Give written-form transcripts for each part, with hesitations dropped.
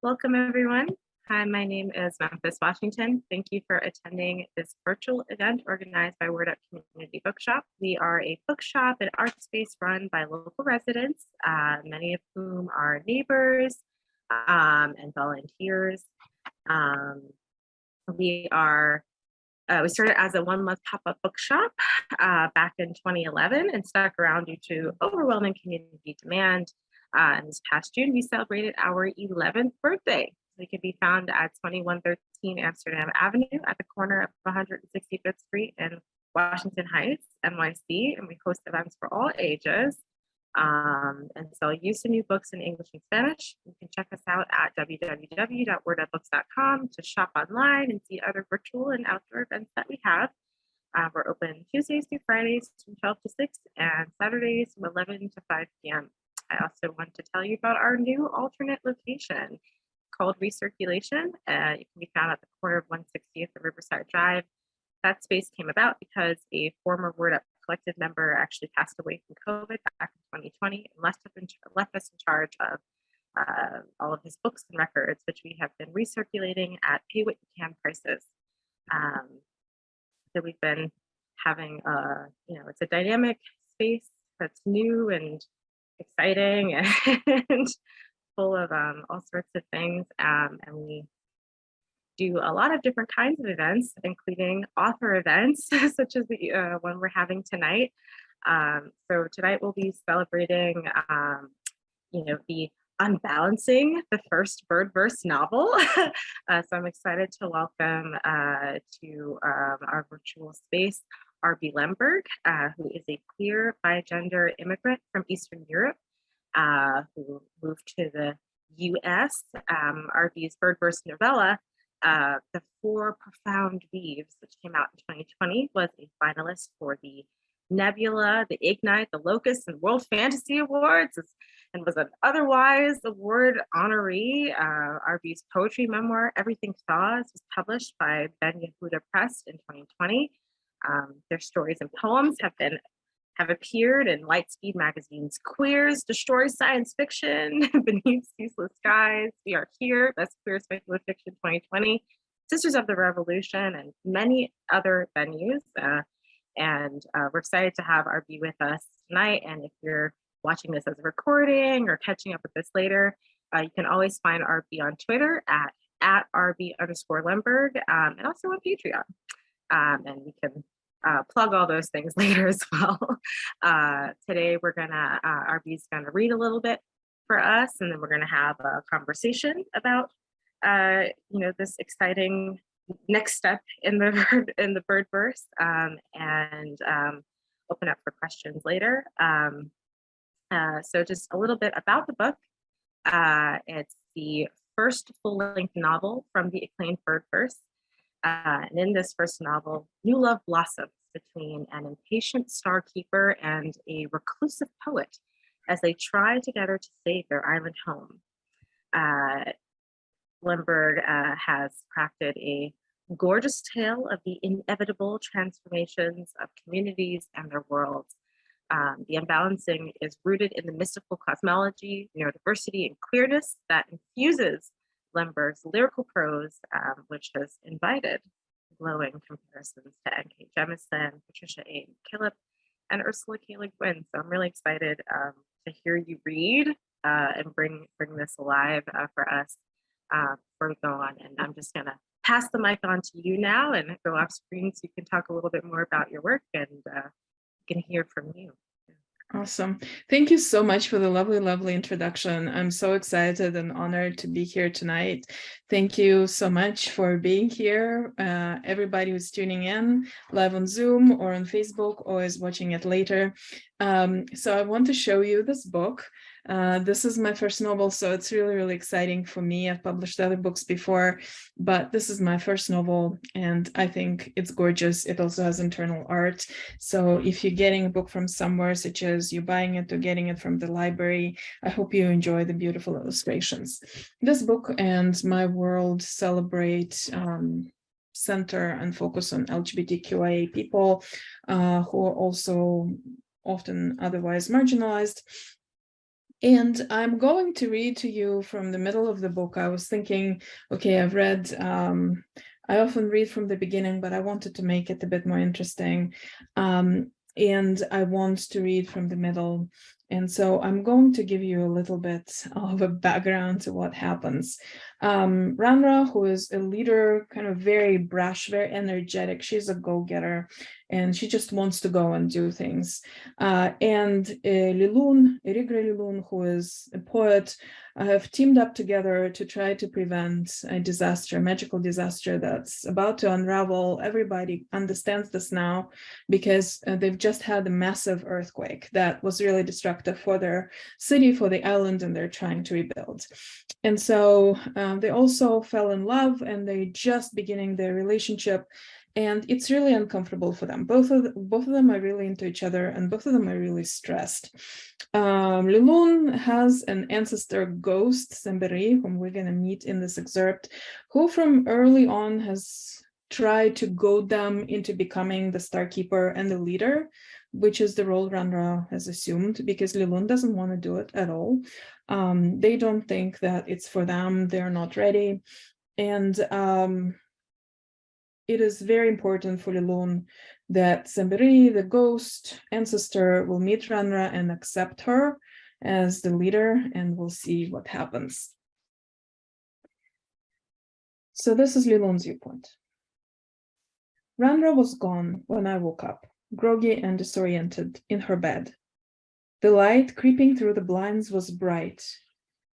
Welcome, everyone. Hi, my name is Memphis, Washington. Thank you for attending this virtual event organized by Word Up Community Bookshop. We are a bookshop and art space run by local residents, many of whom are neighbors and volunteers. We started as a one-month pop-up bookshop back in 2011 and stuck around due to overwhelming community demand. And this past June, we celebrated our 11th birthday. We can be found at 2113 Amsterdam Avenue at the corner of 165th Street in Washington Heights, NYC, and we host events for all ages. And sell used and new books in English and Spanish. You can check us out at www.wordupbooks.com to shop online and see other virtual and outdoor events that we have. We're open Tuesdays through Fridays from 12 to 6 and Saturdays from 11 to 5 p.m. I also want to tell you about our new alternate location called Recirculation. You can be found at the corner of 160th and Riverside Drive. That space came about because a former Word Up Collective member actually passed away from COVID back in 2020 and left us in charge of all of his books and records, which we have been recirculating at pay what you can prices. So we've been having, it's a dynamic space that's new and exciting and full of all sorts of things. And we do a lot of different kinds of events, including author events, such as the one we're having tonight. So tonight we'll be celebrating, the Unbalancing, the first Birdverse novel. So I'm excited to welcome to our virtual space RB Lemberg, who is a queer bigender immigrant from Eastern Europe, who moved to the US. RB's Birdverse Novella, The Four Profound Weaves, which came out in 2020, was a finalist for the Nebula, the Ignyte, the Locus, and World Fantasy Awards, and was an otherwise award honoree. RB's poetry memoir, Everything Thaws, was published by Ben Yehuda Press in 2020. Their stories and poems have appeared in Lightspeed Magazine's Queers, Destroy Science Fiction, Beneath Ceaseless Skies, We Are Here, Best Queer Speculative Fiction 2020, Sisters of the Revolution, and many other venues. And we're excited to have RB with us tonight. And if you're watching this as a recording or catching up with this later, you can always find RB on Twitter at RB_Lemberg, and also on Patreon. And we can plug all those things later as well. Today we're gonna, RB's gonna read a little bit for us, and then we're gonna have a conversation about, this exciting next step in the Birdverse, and open up for questions later. So just a little bit about the book. It's the first full-length novel from the acclaimed Birdverse. And in this first novel, new love blossoms between an impatient starkeeper and a reclusive poet as they try together to save their island home. Lemberg has crafted a gorgeous tale of the inevitable transformations of communities and their worlds. The Unbalancing is rooted in the mystical cosmology, neurodiversity, and queerness that infuses Lemberg's lyrical prose, which has invited glowing comparisons to N.K. Jemisin, Patricia A, McKillip, and Ursula K, LeGuin. So I'm really excited to hear you read and bring this alive for us before we go on. And I'm just gonna pass the mic on to you now and go off screen so you can talk a little bit more about your work and we can hear from you. Awesome. Thank you so much for the lovely, lovely introduction. I'm so excited and honored to be here tonight. Thank you so much for being here. Everybody who's tuning in live on Zoom or on Facebook or is watching it later. So I want to show you this book. This is my first novel, so it's really, really exciting for me. I've published other books before, but this is my first novel, and I think it's gorgeous. It also has internal art. So if you're getting a book from somewhere, such as you're buying it or getting it from the library, I hope you enjoy the beautiful illustrations. This book and my world celebrate center and focus on LGBTQIA people who are also often otherwise marginalized. And I'm going to read to you from the middle of the book. I was thinking, okay, I've read, I often read from the beginning, but I wanted to make it a bit more interesting. And I want to read from the middle. And so I'm going to give you a little bit of a background to what happens. Ranra, who is a leader, kind of very brash, very energetic, she's a go-getter, and she just wants to go and do things. And LeGuin, LeGuin, who is a poet, have teamed up together to try to prevent a disaster, a magical disaster that's about to unravel. Everybody understands this now because they've just had a massive earthquake that was really destructive for their city, for the island, and they're trying to rebuild. And so they also fell in love, and they're just beginning their relationship. And it's really uncomfortable for them. Both of them are really into each other, and both of them are really stressed. LeGuin has an ancestor ghost, Semberi, whom we're going to meet in this excerpt, who from early on has tried to goad them into becoming the starkeeper and the leader, which is the role Ranra has assumed, because LeGuin doesn't want to do it at all. They don't think that it's for them. They're not ready. And it is very important for LeGuin that Semberi, the ghost ancestor, will meet Ranra and accept her as the leader, and we'll see what happens. So this is LeGuin's viewpoint. Ranra was gone when I woke up, groggy and disoriented, in her bed. The light creeping through the blinds was bright.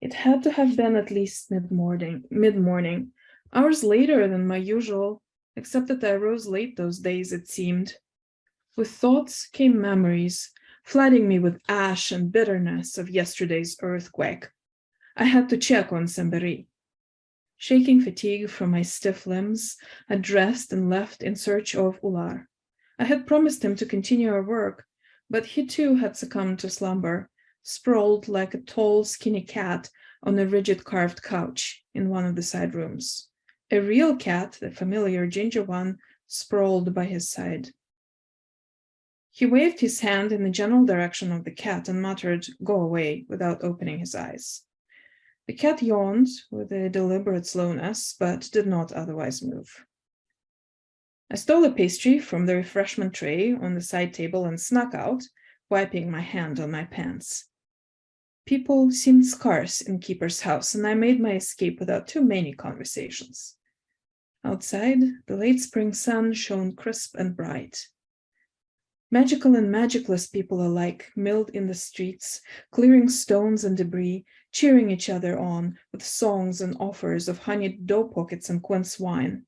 It had to have been at least mid-morning, hours later than my usual, except that I rose late those days, it seemed. With thoughts came memories, flooding me with ash and bitterness of yesterday's earthquake. I had to check on Semberi. Shaking fatigue from my stiff limbs, I dressed and left in search of Ular. I had promised him to continue our work, but he too had succumbed to slumber, sprawled like a tall, skinny cat on a rigid carved couch in one of the side rooms. A real cat, the familiar ginger one, sprawled by his side. He waved his hand in the general direction of the cat and muttered, "Go away," without opening his eyes. The cat yawned with a deliberate slowness, but did not otherwise move. I stole a pastry from the refreshment tray on the side table and snuck out, wiping my hand on my pants. People seemed scarce in Keeper's house, and I made my escape without too many conversations. Outside, the late spring sun shone crisp and bright. Magical and magicless people alike milled in the streets, clearing stones and debris, cheering each other on with songs and offers of honeyed dough pockets and quince wine.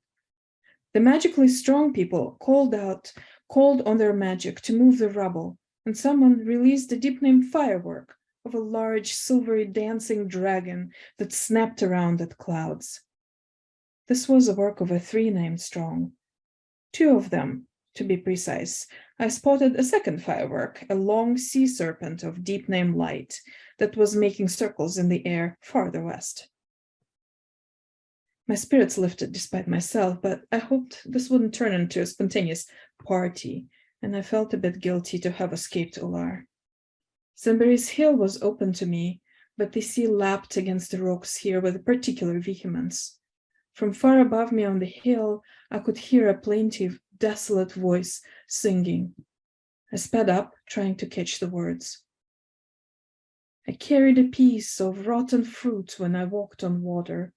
The magically strong people called on their magic to move the rubble, and someone released a deep-named firework of a large silvery dancing dragon that snapped around at clouds. This was a work of a 3 named strong. 2 of them, to be precise. I spotted a second firework, a long sea serpent of deep name light that was making circles in the air farther west. My spirits lifted despite myself, but I hoped this wouldn't turn into a spontaneous party, and I felt a bit guilty to have escaped Ular. Semberi's hill was open to me, but the sea lapped against the rocks here with a particular vehemence. From far above me on the hill, I could hear a plaintive, desolate voice singing. I sped up, trying to catch the words. I carried a piece of rotten fruit when I walked on water.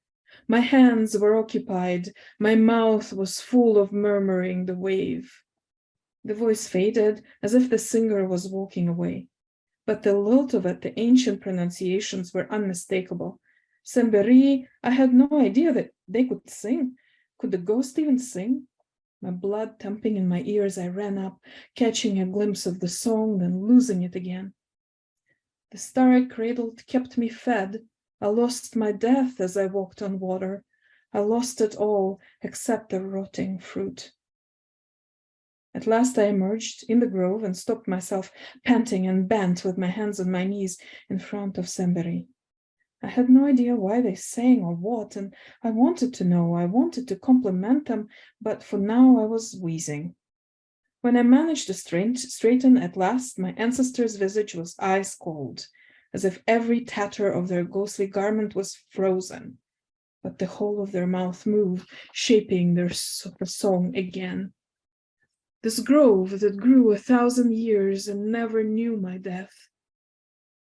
My hands were occupied, my mouth was full of murmuring the wave. The voice faded, as if the singer was walking away. But the lilt of it, the ancient pronunciations were unmistakable. Semberi, I had no idea that they could sing. Could the ghost even sing? My blood thumping in my ears, I ran up, catching a glimpse of the song, then losing it again. The star I cradled kept me fed. I lost my death as I walked on water. I lost it all except the rotting fruit. At last I emerged in the grove and stopped myself, panting and bent with my hands on my knees in front of Semberi. I had no idea why they sang or what, and I wanted to know. I wanted to compliment them, but for now I was wheezing. When I managed to straighten at last, my ancestor's visage was ice cold. as if every tatter of their ghostly garment was frozen, but the whole of their mouth moved, shaping their song again. This grove that grew 1,000 years and never knew my death.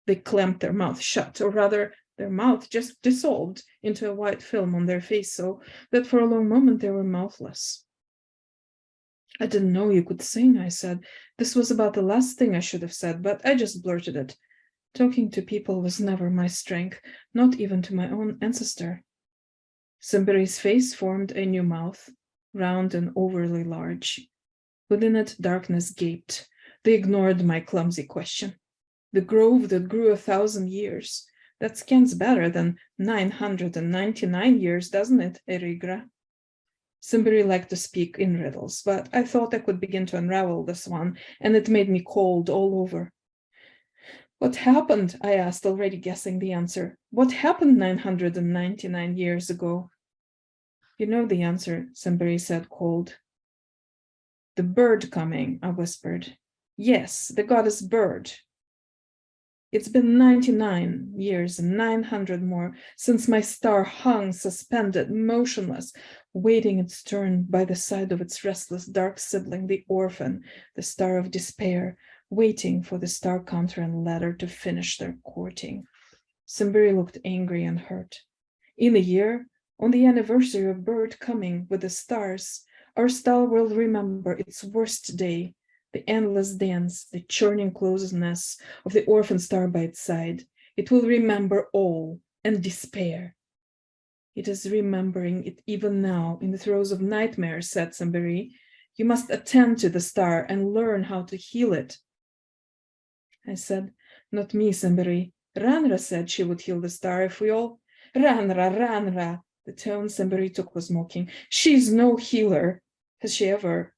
They clamped their mouth shut, or rather, their mouth just dissolved into a white film on their face, so that for a long moment they were mouthless. I didn't know you could sing, I said. This was about the last thing I should have said, but I just blurted it. Talking to people was never my strength, not even to my own ancestor. Simberi's face formed a new mouth, round and overly large. Within it, darkness gaped. They ignored my clumsy question. The grove that grew 1,000 years. That scans better than 999 years, doesn't it, Erigra? Simberi liked to speak in riddles, but I thought I could begin to unravel this one, and it made me cold all over. What happened? I asked, already guessing the answer. What happened 999 years ago? You know the answer, Simberi said, cold. The bird coming, I whispered. Yes, the goddess bird. It's been 99 years and 900 more since my star hung suspended, motionless, waiting its turn by the side of its restless dark sibling, the orphan, the star of despair, waiting for the star counter and ladder to finish their courting. Simberi looked angry and hurt. In a year, on the anniversary of bird coming with the stars, our star will remember its worst day, the endless dance, the churning closeness of the orphan star by its side. It will remember all and despair. It is remembering it even now in the throes of nightmare, said Simberi. You must attend to the star and learn how to heal it. I said, not me, Simberi. Ranra said she would heal the star if we all... Ranra. The tone Simberi took was mocking. She's no healer. Has she ever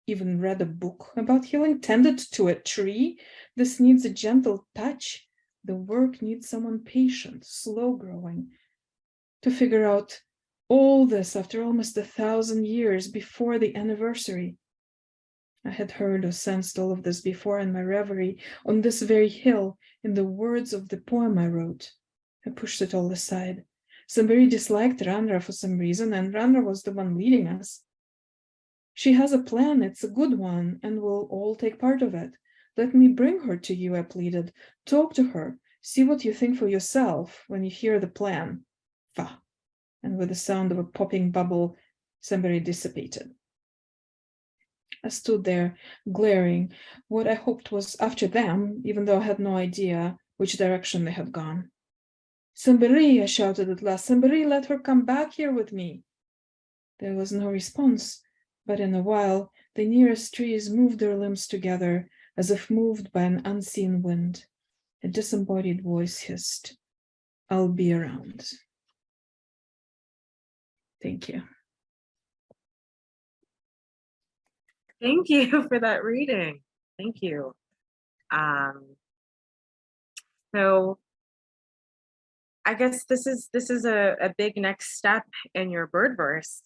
even read a book about healing, tended to a tree? This needs a gentle touch. The work needs someone patient, slow growing. To figure out all this after almost 1,000 years before the anniversary. I had heard or sensed all of this before in my reverie on this very hill in the words of the poem I wrote. I pushed it all aside. Simberi disliked Ranra for some reason, and Ranra was the one leading us. She has a plan, it's a good one, and we'll all take part of it. Let me bring her to you, I pleaded. Talk to her. See what you think for yourself when you hear the plan. Fa. And with the sound of a popping bubble, Simberi dissipated. I stood there, glaring. What I hoped was after them, even though I had no idea which direction they had gone. Simberi, I shouted at last. Simberi, let her come back here with me. There was no response. But in a while, the nearest trees moved their limbs together, as if moved by an unseen wind. A disembodied voice hissed, I'll be around. Thank you. Thank you for that reading. Thank you. So I guess this is a big next step in your Birdverse,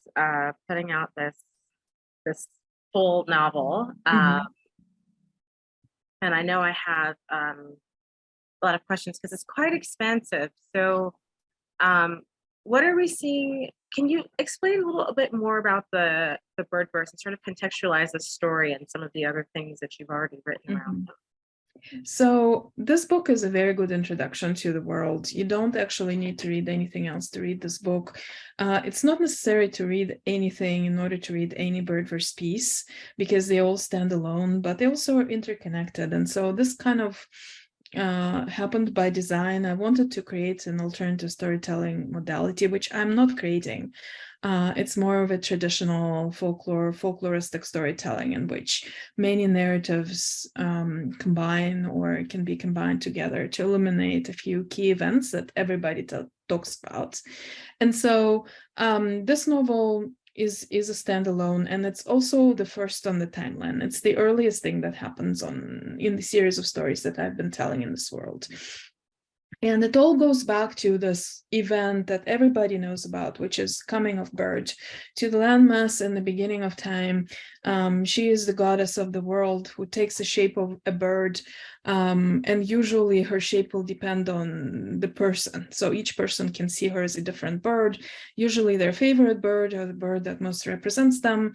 putting out this full novel. And I know I have a lot of questions because it's quite expansive. So what are we seeing? Can you explain a little bit more about the Birdverse and sort of contextualize the story and some of the other things that you've already written around? So this book is a very good introduction to the world. You don't actually need to read anything else to read this book. It's not necessary to read anything in order to read any Birdverse piece, because they all stand alone, but they also are interconnected. And so this kind of happened by design. I wanted to create an alternative storytelling modality, which I'm not creating. It's more of a traditional folkloristic storytelling in which many narratives combine or can be combined together to illuminate a few key events that everybody talks about. And so this novel is a standalone, and it's also the first on the timeline. It's the earliest thing that happens in the series of stories that I've been telling in this world. And it all goes back to this event that everybody knows about, which is coming of bird to the landmass in the beginning of time. She is the goddess of the world who takes the shape of a bird, and usually her shape will depend on the person. So each person can see her as a different bird, usually their favorite bird or the bird that most represents them.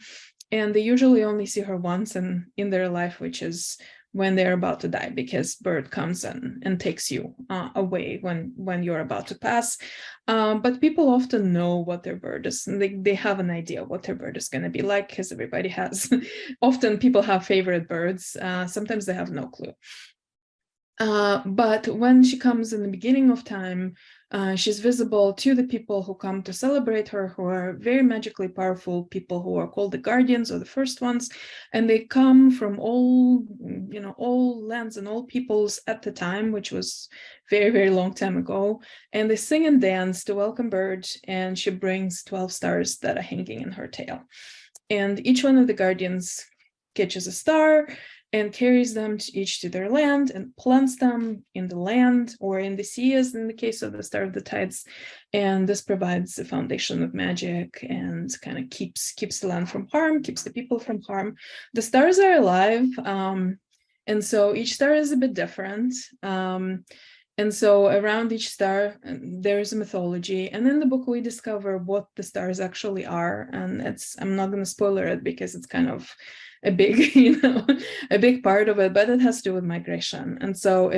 And they usually only see her once in their life, which is when they're about to die, because bird comes and takes you away when you're about to pass. But people often know what their bird is, and they have an idea what their bird is going to be like, because everybody has. Often people have favorite birds. Sometimes they have no clue. But when she comes in the beginning of time, she's visible to the people who come to celebrate her, who are very magically powerful people who are called the guardians, or the first ones, and they come from all lands and all peoples at the time, which was very, very long time ago, and they sing and dance to welcome bird, and she brings 12 stars that are hanging in her tail. And each one of the guardians catches a star and carries them each to their land and plants them in the land or in the sea, as in the case of the Star of the Tides. And this provides the foundation of magic and kind of keeps the land from harm, keeps the people from harm. The stars are alive, and so each star is a bit different. And so around each star, there's a mythology. And in the book, we discover what the stars actually are. And I'm not going to spoiler it because it's kind of a big, a big part of it, but it has to do with migration. And so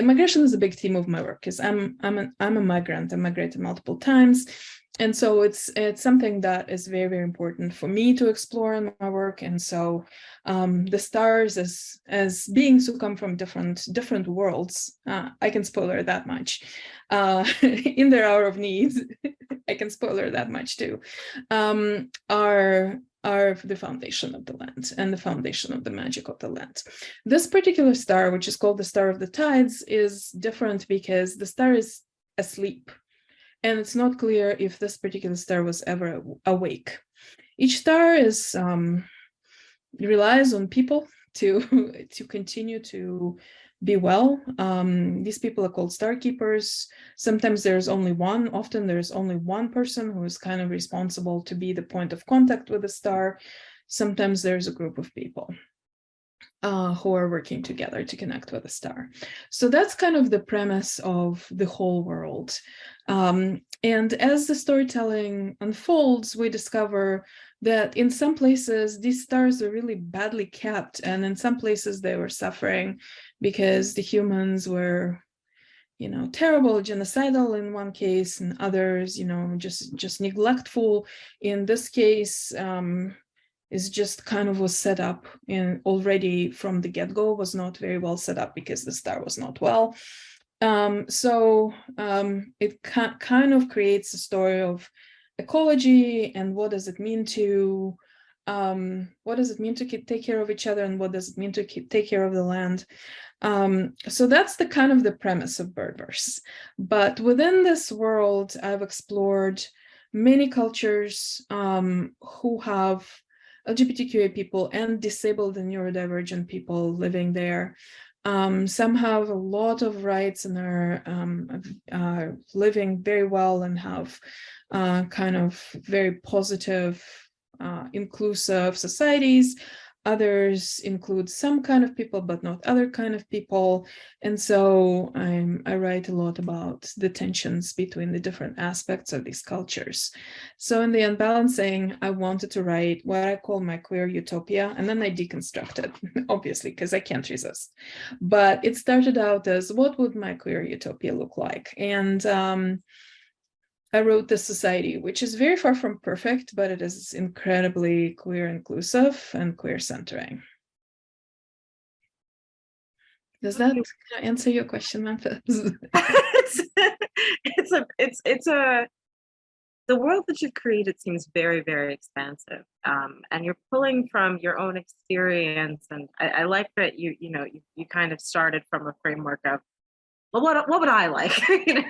migration is a big theme of my work, because I'm a migrant. I migrated multiple times. And so it's something that is very, very important for me to explore in my work. And so the stars as beings who come from different worlds, I can spoiler that much, in their hour of need, I can spoiler that much too, are the foundation of the land and the foundation of the magic of the land. This particular star, which is called the Star of the Tides, is different because the star is asleep. And it's not clear if this particular star was ever awake. Each star relies on people to continue to be well. These people are called starkeepers. Sometimes there's only one. Often there's only one person who is kind of responsible to be the point of contact with the star. Sometimes there's a group of people who are working together to connect with a star. So that's kind of the premise of the whole world. And as the storytelling unfolds, we discover that in some places, these stars are really badly kept. And in some places they were suffering because the humans were, terrible, genocidal in one case, and others, just neglectful. In this case, is just kind of was set up in already from the get-go, was not very well set up because the star was not well. So it kind of creates a story of ecology and what does it mean to take care of each other, and what does it mean to take care of the land. So that's the kind of the premise of Birdverse. But within this world, I've explored many cultures who have LGBTQA people and disabled and neurodivergent people living there. Some have a lot of rights and are living very well and have kind of very positive, inclusive societies. Others include some kind of people, but not other kind of people. And so I write a lot about the tensions between the different aspects of these cultures. So in the Unbalancing, I wanted to write what I call my queer utopia, and then I deconstructed, obviously, because I can't resist. But it started out as, what would my queer utopia look like? And I wrote this society, which is very far from perfect, but it is incredibly queer inclusive and queer centering. Does that answer your question, Memphis? The world that you've created seems very, very expansive, and you're pulling from your own experience. And I like that you kind of started from a framework of, well, what would I like,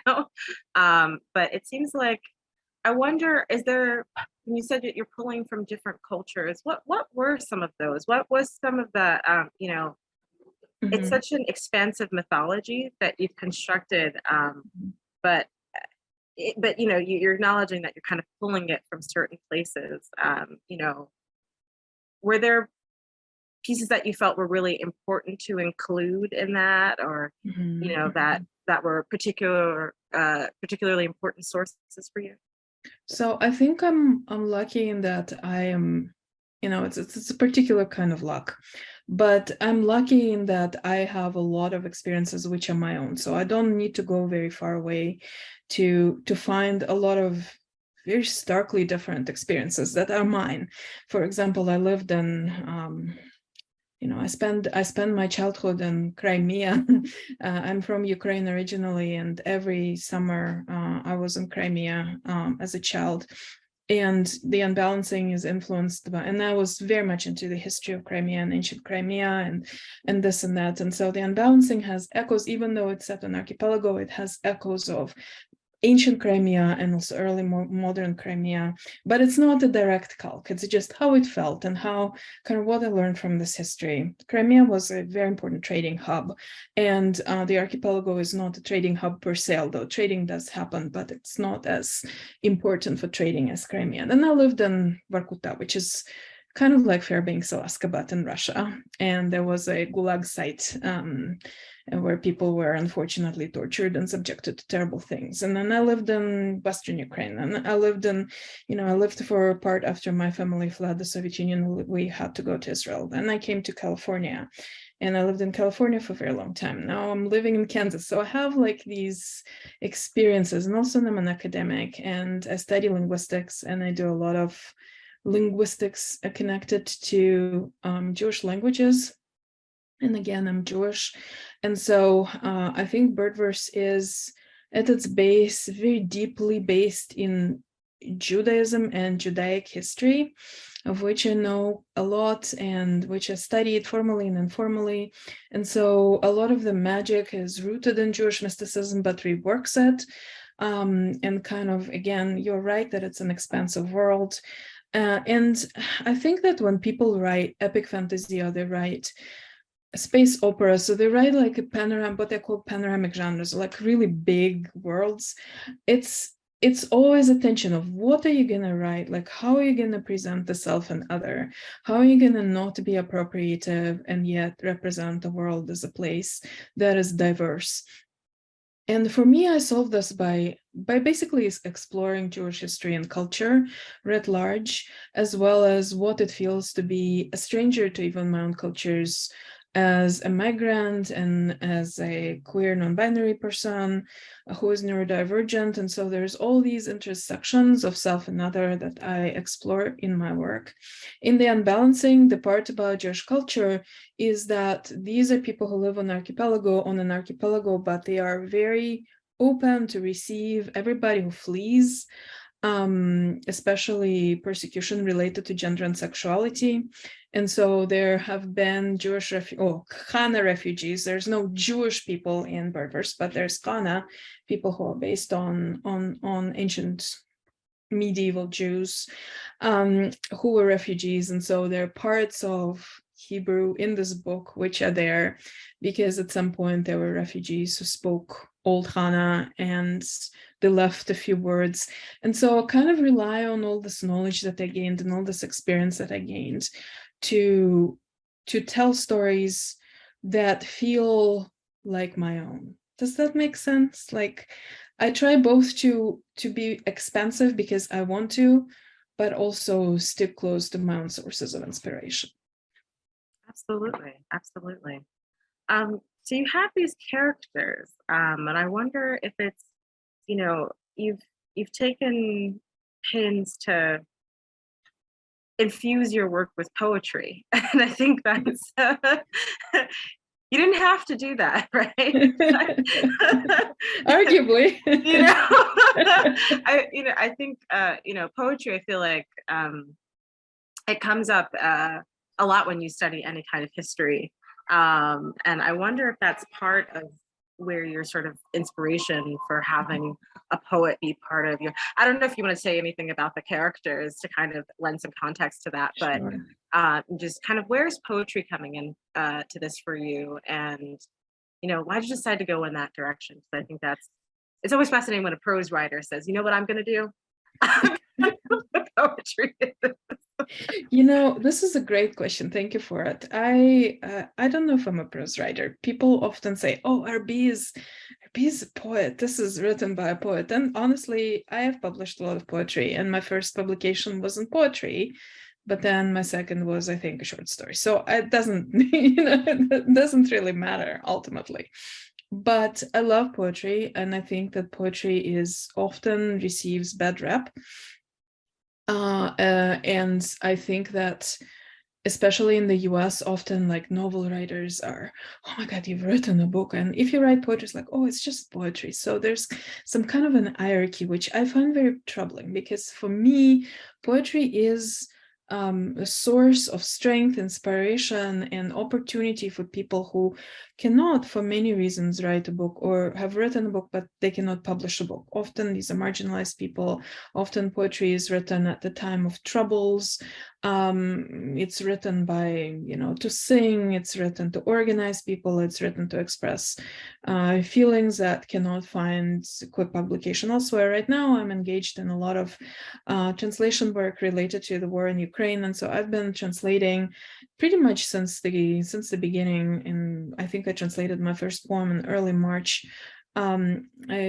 but it seems like, I wonder, when you said that you're pulling from different cultures, what were some of those? What was some of the, it's such an expansive mythology that you've constructed, but you know, you're acknowledging that you're kind of pulling it from certain places. You know, were there pieces that you felt were really important to include in that, or you know, that were particularly important sources for you? So I think I'm lucky in that I am, you know, it's a particular kind of luck, but I'm lucky in that I have a lot of experiences which are my own. So I don't need to go very far away to find a lot of very starkly different experiences that are mine. For example, I lived in you know, I spent my childhood in Crimea. I'm from Ukraine originally, and every summer I was in Crimea as a child. And the Unbalancing is influenced by, and I was very much into the history of Crimea and ancient Crimea and this and that. And so the Unbalancing has echoes, even though it's set on archipelago, it has echoes of ancient Crimea and also early modern Crimea, but it's not a direct calque. It's just how it felt and how kind of what I learned from this history. Crimea was a very important trading hub, and the archipelago is not a trading hub per se, although trading does happen, but it's not as important for trading as Crimea. Then I lived in Vorkuta, which is kind of like Fairbanks, Alaska, but in Russia. And there was a gulag site where people were unfortunately tortured and subjected to terrible things. And then I lived in Western Ukraine, and I lived in, you know, I lived for a part after my family fled the Soviet Union. We had to go to Israel. Then I came to California, and I lived in California for a very long time. Now I'm living in Kansas. So I have like these experiences, and also I'm an academic, and I study linguistics, and I do a lot of linguistics connected to Jewish languages. And again, I'm Jewish. And so I think Birdverse is at its base very deeply based in Judaism and Judaic history, of which I know a lot and which I studied formally and informally. And so a lot of the magic is rooted in Jewish mysticism, but reworks it. And kind of, again, you're right that it's an expansive world. And I think that when people write epic fantasy or they write space opera, so they write like a panorama, what they call panoramic genres, like really big worlds. It's always a tension of what are you gonna write, like how are you gonna present the self and other, how are you gonna not be appropriative and yet represent the world as a place that is diverse. And for me, I solve this by basically exploring Jewish history and culture writ large, as well as what it feels to be a stranger to even my own cultures, as a migrant and as a queer non-binary person who is neurodivergent. And so there's all these intersections of self and other that I explore in my work. In the Unbalancing, the part about Jewish culture is that these are people who live on an archipelago, but they are very open to receive everybody who flees, especially persecution related to gender and sexuality. And so there have been Jewish Khana refugees. There's no Jewish people in Birdverse, but there's Khana, people who are based on ancient medieval Jews who were refugees. And so there are parts of Hebrew in this book which are there because at some point there were refugees who spoke Old Khana and they left a few words. And so I kind of rely on all this knowledge that I gained and all this experience that I gained to tell stories that feel like my own. Does that make sense? Like I try both to be expansive because I want to, but also stick close to my own sources of inspiration. Absolutely, absolutely. So you have these characters, and I wonder if it's, you know, you've taken pains to infuse your work with poetry, and I think that's you didn't have to do that, right? Arguably. I think poetry, I feel like it comes up a lot when you study any kind of history, and I wonder if that's part of where your sort of inspiration for having a poet be part of your, I don't know if you want to say anything about the characters to kind of lend some context to that, but Sure. just kind of where's poetry coming in to this for you? And, you know, why did you decide to go in that direction? Because I think it's always fascinating when a prose writer says, you know what I'm going to do? Poetry. You know, this is a great question. Thank you for it. I don't know if I'm a prose writer. People often say, "Oh, RB is a poet. This is written by a poet." And honestly, I have published a lot of poetry, and my first publication wasn't poetry, but then my second was, I think, a short story. So it doesn't, it doesn't really matter ultimately. But I love poetry, and I think that poetry is often receives bad rep. And I think that especially in the US, often like novel writers are, oh my God, you've written a book. And if you write poetry, it's like, oh, it's just poetry. So there's some kind of an hierarchy, which I find very troubling, because for me, poetry is a source of strength, inspiration, and opportunity for people who cannot, for many reasons, write a book or have written a book, but they cannot publish a book. Often these are marginalized people. Often poetry is written at the time of troubles. It's written by, to sing, it's written to organize people, it's written to express feelings that cannot find quick publication elsewhere. Right now, I'm engaged in a lot of translation work related to the war in Ukraine. And so I've been translating pretty much since the beginning. And I think I translated my first poem in early March,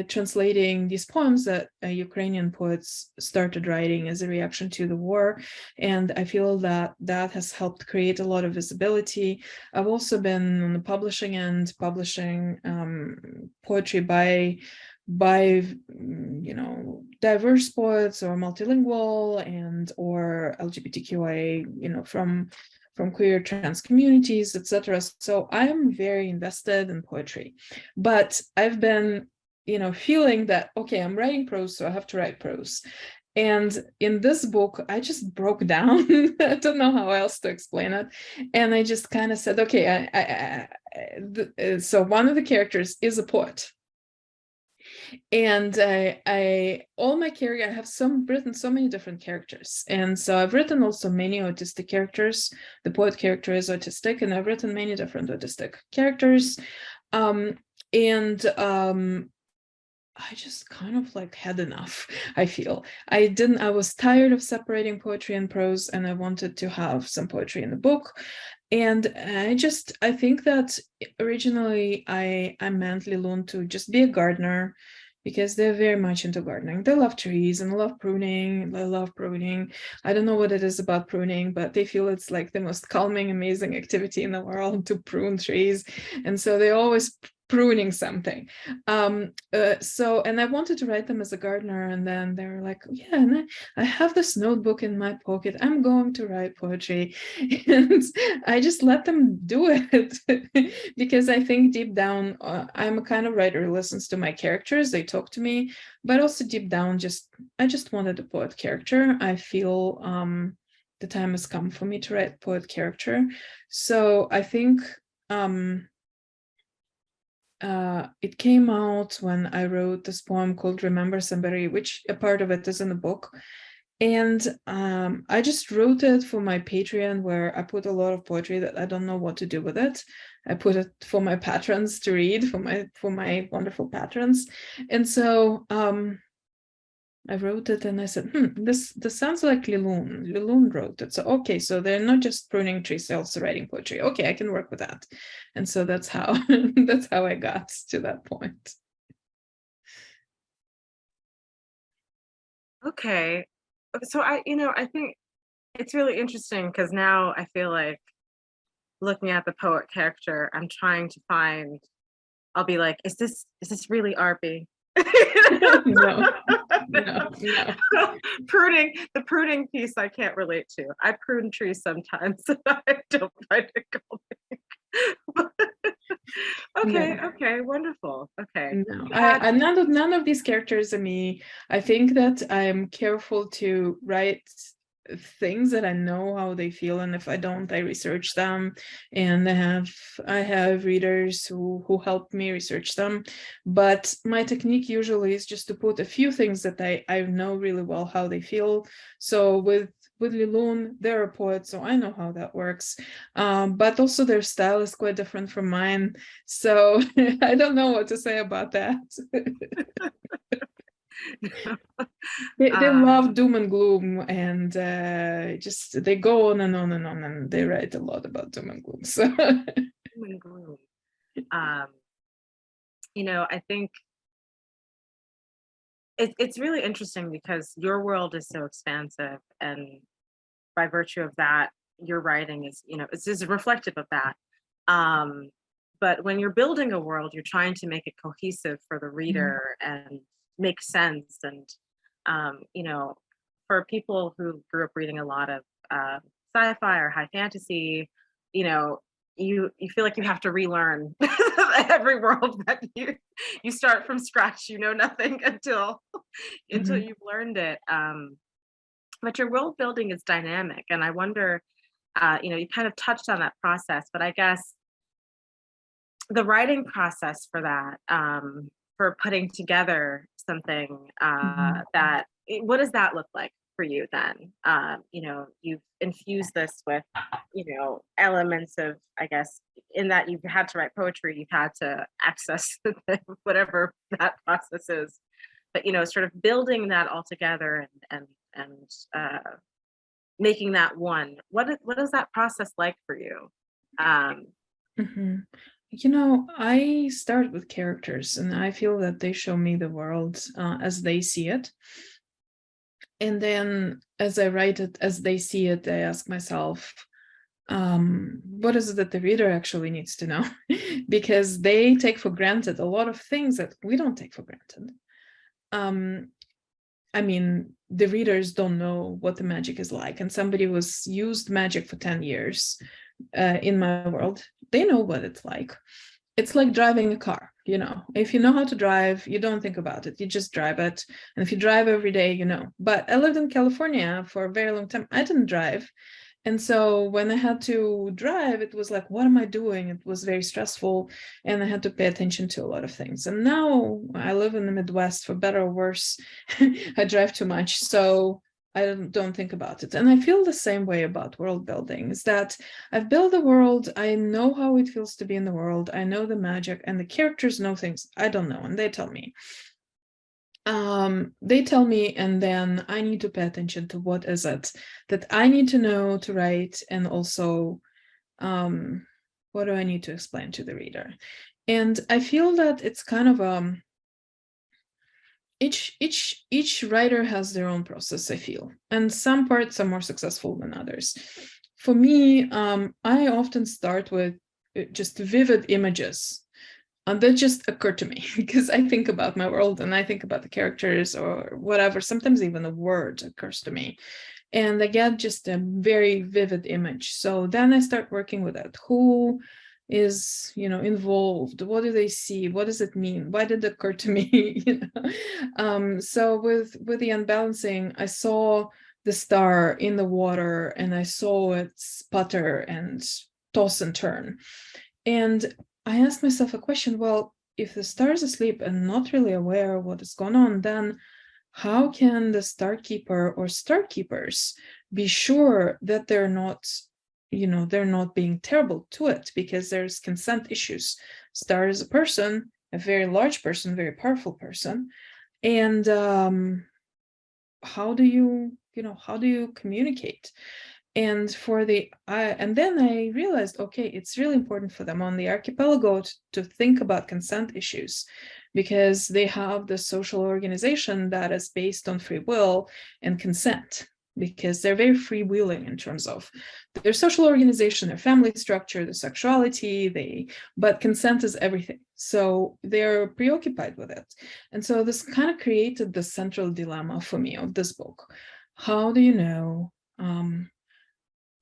translating these poems that Ukrainian poets started writing as a reaction to the war. And I feel that that has helped create a lot of visibility. I've also been on the publishing end, publishing poetry by diverse poets or multilingual and or LGBTQIA, from queer trans communities, etc. So I'm very invested in poetry, but I've been, feeling that, okay, I'm writing prose, so I have to write prose. And in this book, I just broke down. I don't know how else to explain it. And I just kind of said, okay, so one of the characters is a poet. And I have written so many different characters. And so I've written also many autistic characters. The poet character is autistic, and I've written many different autistic characters. I just kind of like had enough, I feel. I was tired of separating poetry and prose, and I wanted to have some poetry in the book. And I think that originally I meant LeGuin to just be a gardener, because they're very much into gardening. They love trees and love pruning. They love pruning. I don't know what it is about pruning, but they feel it's like the most calming, amazing activity in the world to prune trees. And so they always pruning something. And I wanted to write them as a gardener, and then they were like, yeah, and I have this notebook in my pocket, I'm going to write poetry. And I just let them do it because I think deep down, I'm a kind of writer who listens to my characters, they talk to me, but also deep down, I just wanted a poet character. I feel the time has come for me to write poet character. So I think it came out when I wrote this poem called Remember Somebody, which a part of it is in the book. And I just wrote it for my Patreon, where I put a lot of poetry that I don't know what to do with it. I put it for my patrons to read, for my wonderful patrons. And so I wrote it, and I said, this sounds like LeGuin. LeGuin wrote it. So, okay, so they're not just pruning trees, they're also writing poetry. Okay, I can work with that. And so that's how I got to that point. Okay. So I think it's really interesting, because now I feel like looking at the poet character, I'm trying to find, I'll be like, is this really RB? No. The pruning piece I can't relate to. I prune trees sometimes, and I don't find it calming. Okay, wonderful. Okay. No, none of these characters are me. I think that I'm careful to write things that I know how they feel, and if I don't, I research them, and I have readers who help me research them. But my technique usually is just to put a few things that I know really well how they feel. So with LeGuin, they're a poet, so I know how that works. But also their style is quite different from mine, so I don't know what to say about that. They love doom and gloom, and just they go on and on and on, and they write a lot about doom and gloom. So Doom and gloom. I think it's really interesting because your world is so expansive, and by virtue of that, your writing is reflective of that. But when you're building a world, you're trying to make it cohesive for the reader and make sense. And for people who grew up reading a lot of sci-fi or high fantasy, you feel like you have to relearn every world that you start from scratch. You know nothing until you've learned it. But your world building is dynamic, and I wonder, you kind of touched on that process, but I guess the writing process for that, for putting together something what does that look like for you then? You've infused this with, elements of, I guess, in that you've had to write poetry, you've had to access whatever that process is. But, sort of building that all together and making that one. What is that process like for you? I start with characters, and I feel that they show me the world as they see it. And then as I write it as they see it, I ask myself, what is it that the reader actually needs to know? Because they take for granted a lot of things that we don't take for granted. I mean, the readers don't know what the magic is like, and somebody who's used magic for 10 years in my world, they know what it's like. It's like driving a car, if you know how to drive, you don't think about it, you just drive it. And if you drive every day, But I lived in California for a very long time. I didn't drive. And so when I had to drive, it was like, what am I doing? It was very stressful, and I had to pay attention to a lot of things. And now I live in the Midwest, for better or worse. I drive too much, so I don't think about it. And I feel the same way about world building, is that I've built a world, I know how it feels to be in the world, I know the magic, and the characters know things I don't know, and they tell me. And then I need to pay attention to what is it that I need to know to write, and also what do I need to explain to the reader. And I feel that it's kind of each writer has their own process, I feel, and some parts are more successful than others. For me, I often start with just vivid images. And that just occurred to me because I think about my world and I think about the characters or whatever. Sometimes even a word occurs to me, and I get just a very vivid image. So then I start working with it. Who is, involved? What do they see? What does it mean? Why did it occur to me? So with the Unbalancing, I saw the star in the water, and I saw it sputter and toss and turn. And I asked myself a question, well, if the star is asleep and not really aware of what is going on, then how can the starkeeper or starkeepers be sure that they're not, they're not being terrible to it? Because there's consent issues. Star is a person, a very large person, very powerful person. And how do you communicate? And and then I realized, okay, it's really important for them on the archipelago to think about consent issues, because they have the social organization that is based on free will and consent, because they're very freewheeling in terms of their social organization, their family structure, their sexuality, but consent is everything. So they're preoccupied with it. And so this kind of created the central dilemma for me of this book. How do you know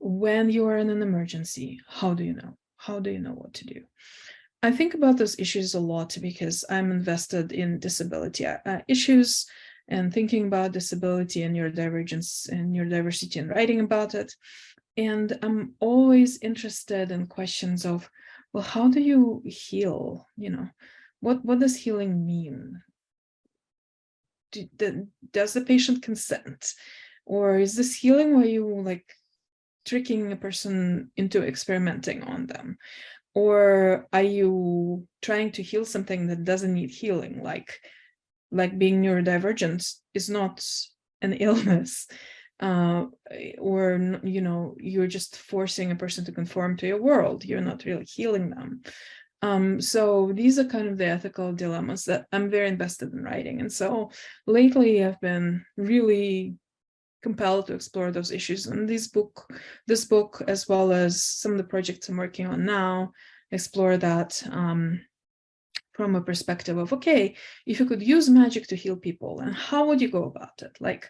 when you are in an emergency? How do you know? How do you know what to do? I think about those issues a lot because I'm invested in disability issues, and thinking about disability and neurodivergence and neurodiversity and writing about it. And I'm always interested in questions of, well, how do you heal? You know, what does healing mean? Does the patient consent? Or is this healing where you like tricking a person into experimenting on them? Or are you trying to heal something that doesn't need healing, like being neurodivergent is not an illness, or you know, you're just forcing a person to conform to your world. You're not really healing them. So these are kind of the ethical dilemmas that I'm very invested in writing. And so lately I've been really compelled to explore those issues. And this book, as well as some of the projects I'm working on now, explore that from a perspective of, okay, if you could use magic to heal people, and how would you go about it? Like,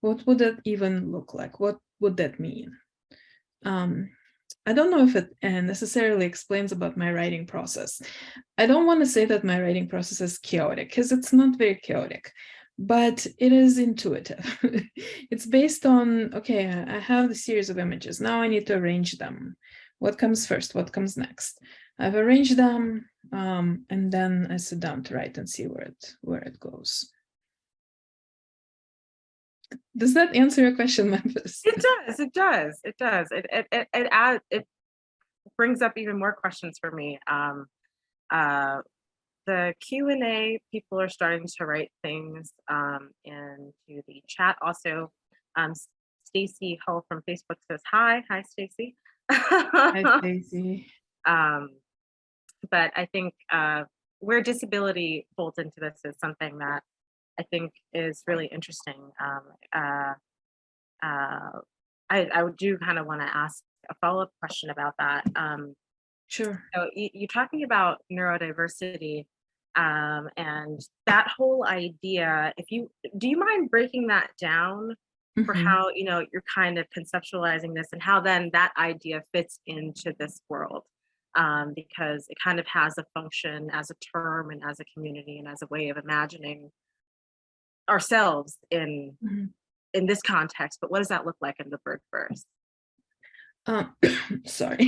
what would that even look like? What would that mean? I don't know if it necessarily explains about my writing process. I don't want to say that my writing process is chaotic, because it's not very chaotic, but it is intuitive. It's based on, okay, I have the series of images. Now I need to arrange them. What comes first? What comes next? I've arranged them, and then I sit down to write and see where it goes. Does that answer your question, Memphis? It does. It does. It does. It brings up even more questions for me. The Q&A, people are starting to write things into the chat. Also, Stacy Hull from Facebook says hi. Hi, Stacy. Hi, Stacy. But I think where disability folds into this is something that I think is really interesting. I do kind of want to ask a follow-up question about that. Sure. So you're talking about neurodiversity, and that whole idea. Do you mind breaking that down for how you're kind of conceptualizing this, and how then that idea fits into this world? Because it kind of has a function as a term and as a community and as a way of imagining ourselves in this context. But what does that look like in the Birdverse? Sorry.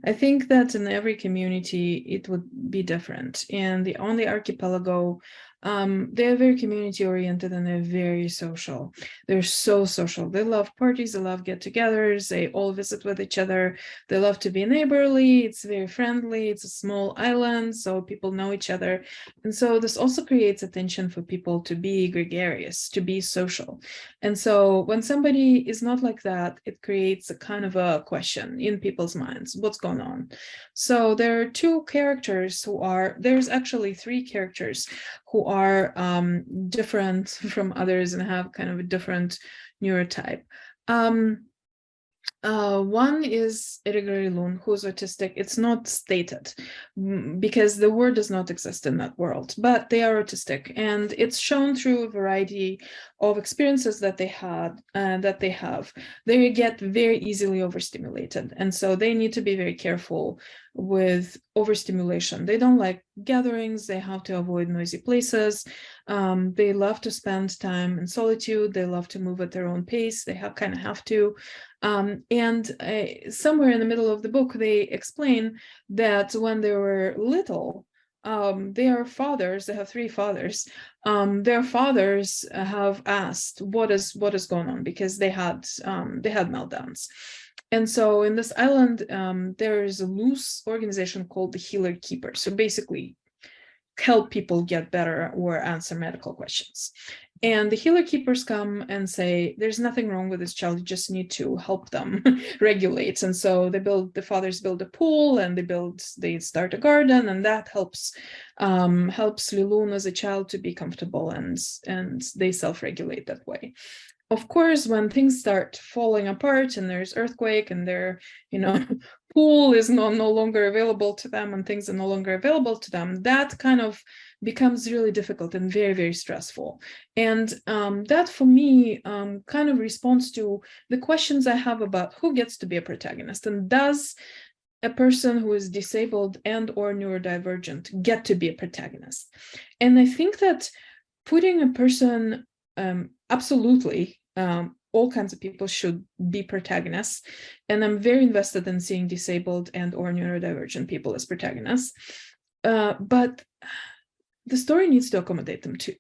I think that in every community it would be different. And on the archipelago, they're very community oriented and they're very social. They're so social. They love parties, they love get-togethers, they all visit with each other. They love to be neighborly, it's very friendly, it's a small island, so people know each other. And so this also creates attention for people to be gregarious, to be social. And so when somebody is not like that, it creates a kind of a question in people's minds. What's going on? So there are there's actually three characters who are different from others and have kind of a different neurotype. One is Lun, who's autistic. It's not stated because the word does not exist in that world, but they are autistic, and it's shown through a variety of experiences that they have. They get very easily overstimulated, and so they need to be very careful with overstimulation. They don't like gatherings. They have to avoid noisy places. They love to spend time in solitude. They love to move at their own pace. They kind of have to. And somewhere in the middle of the book, they explain that when they were little, their fathers, they have three fathers, their fathers have asked what is going on, because they had meltdowns. And so in this island, there is a loose organization called the Healer Keeper. So basically help people get better or answer medical questions. And the healer keepers come and say, there's nothing wrong with this child, you just need to help them regulate. And so the fathers build a pool, and they start a garden, and that helps Lilun as a child to be comfortable, and they self-regulate that way. Of course, when things start falling apart and there's earthquake and their, pool is no longer available to them and things are no longer available to them, that kind of becomes really difficult and very, very stressful. And that for me kind of responds to the questions I have about who gets to be a protagonist, and does a person who is disabled and or neurodivergent get to be a protagonist? And I think that putting a person, absolutely, all kinds of people should be protagonists, and I'm very invested in seeing disabled and or neurodivergent people as protagonists, but the story needs to accommodate them too.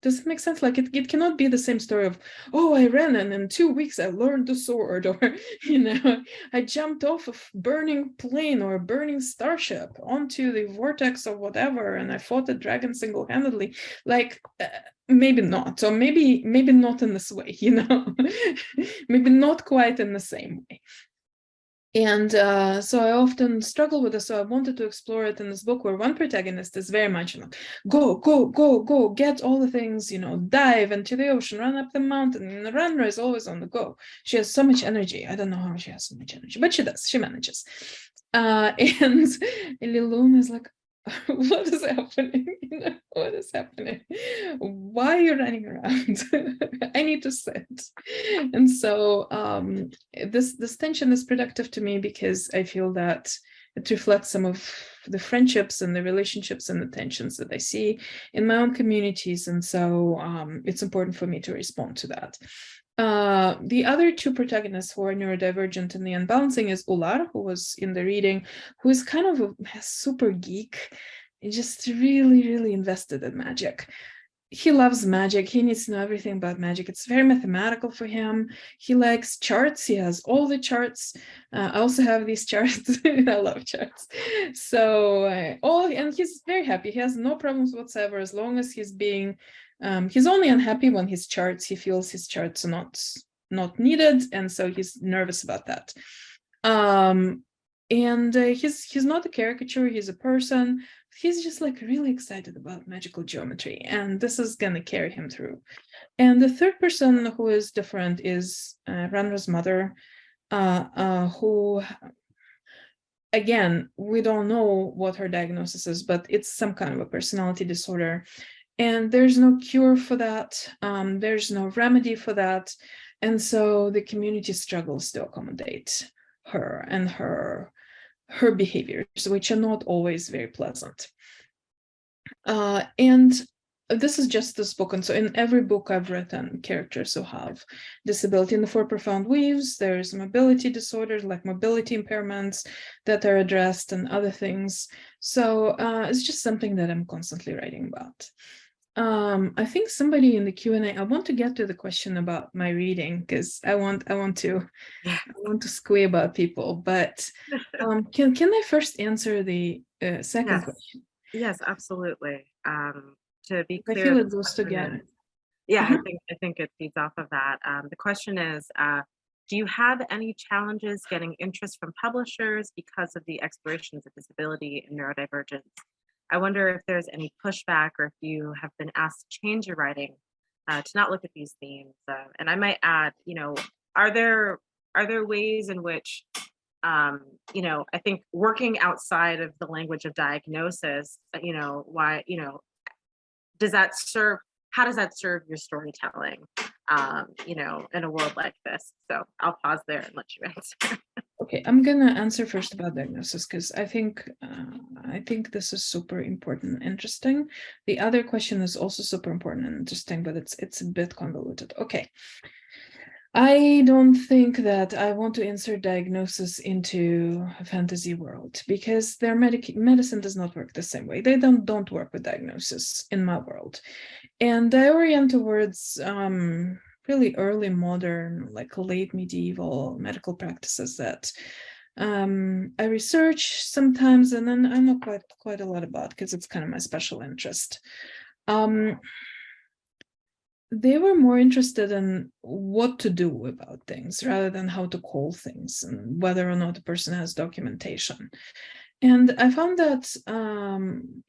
Does it make sense? Like it cannot be the same story of, oh, I ran and in 2 weeks I learned the sword, or, you know, I jumped off a burning plane or a burning starship onto the vortex or whatever, and I fought a dragon single-handedly. Like, maybe not, or maybe not in this way, you know, maybe not quite in the same way. And so I often struggle with this. So I wanted to explore it in this book, where one protagonist is very much, you know, go, get all the things, you know, dive into the ocean, run up the mountain. And the runner is always on the go. She has so much energy. I don't know how she has so much energy, but she does. She manages. And Lilun is like, what is happening? You know, what is happening? Why are you running around? I need to sit. And so this tension is productive to me, because I feel that it reflects some of the friendships and the relationships and the tensions that I see in my own communities. And so it's important for me to respond to that. The other two protagonists who are neurodivergent in the Unbalancing is Ular, who was in the reading, who is kind of a super geek, just really invested in magic. He loves magic. He needs to know everything about magic. It's very mathematical for him. He likes charts. He has all the charts. I also have these charts. I love charts. So, and he's very happy. He has no problems whatsoever, as long as he's being, he's only unhappy when his charts, he feels his charts are not needed. And so he's nervous about that. And he's not a caricature, he's a person. He's just like really excited about magical geometry, and this is gonna carry him through. And the third person who is different is Ranra's mother, who, again, we don't know what her diagnosis is, but it's some kind of a personality disorder. And there's no cure for that. There's no remedy for that. And so the community struggles to accommodate her and her behaviors, which are not always very pleasant. And this is just this book. And so in every book I've written, characters who have disability. In the Four Profound Weaves, there's mobility disorders like mobility impairments that are addressed, and other things. So it's just something that I'm constantly writing about. I think somebody in the Q&A, I want to get to the question about my reading, because I want to squee about people, but can I first answer the second question? Yes, absolutely. To be clear, I feel it goes together. Yeah, I think it feeds off of that. The question is, do you have any challenges getting interest from publishers because of the explorations of disability and neurodivergence? I wonder if there's any pushback, or if you have been asked to change your writing to not look at these themes. And I might add, you know, are there ways in which, you know, I think working outside of the language of diagnosis, you know, why, you know, how does that serve your storytelling, you know, in a world like this? So I'll pause there and let you answer. Okay, I'm gonna answer first about diagnosis, because I think this is super important and interesting. The other question is also super important and interesting, but it's a bit convoluted. Okay. I don't think that I want to insert diagnosis into a fantasy world, because their medicine does not work the same way. They don't work with diagnosis in my world. And I orient towards really early modern, like late medieval medical practices that I research sometimes, and then I know quite a lot about, because it's kind of my special interest. They were more interested in what to do about things rather than how to call things, and whether or not a person has documentation. And I found that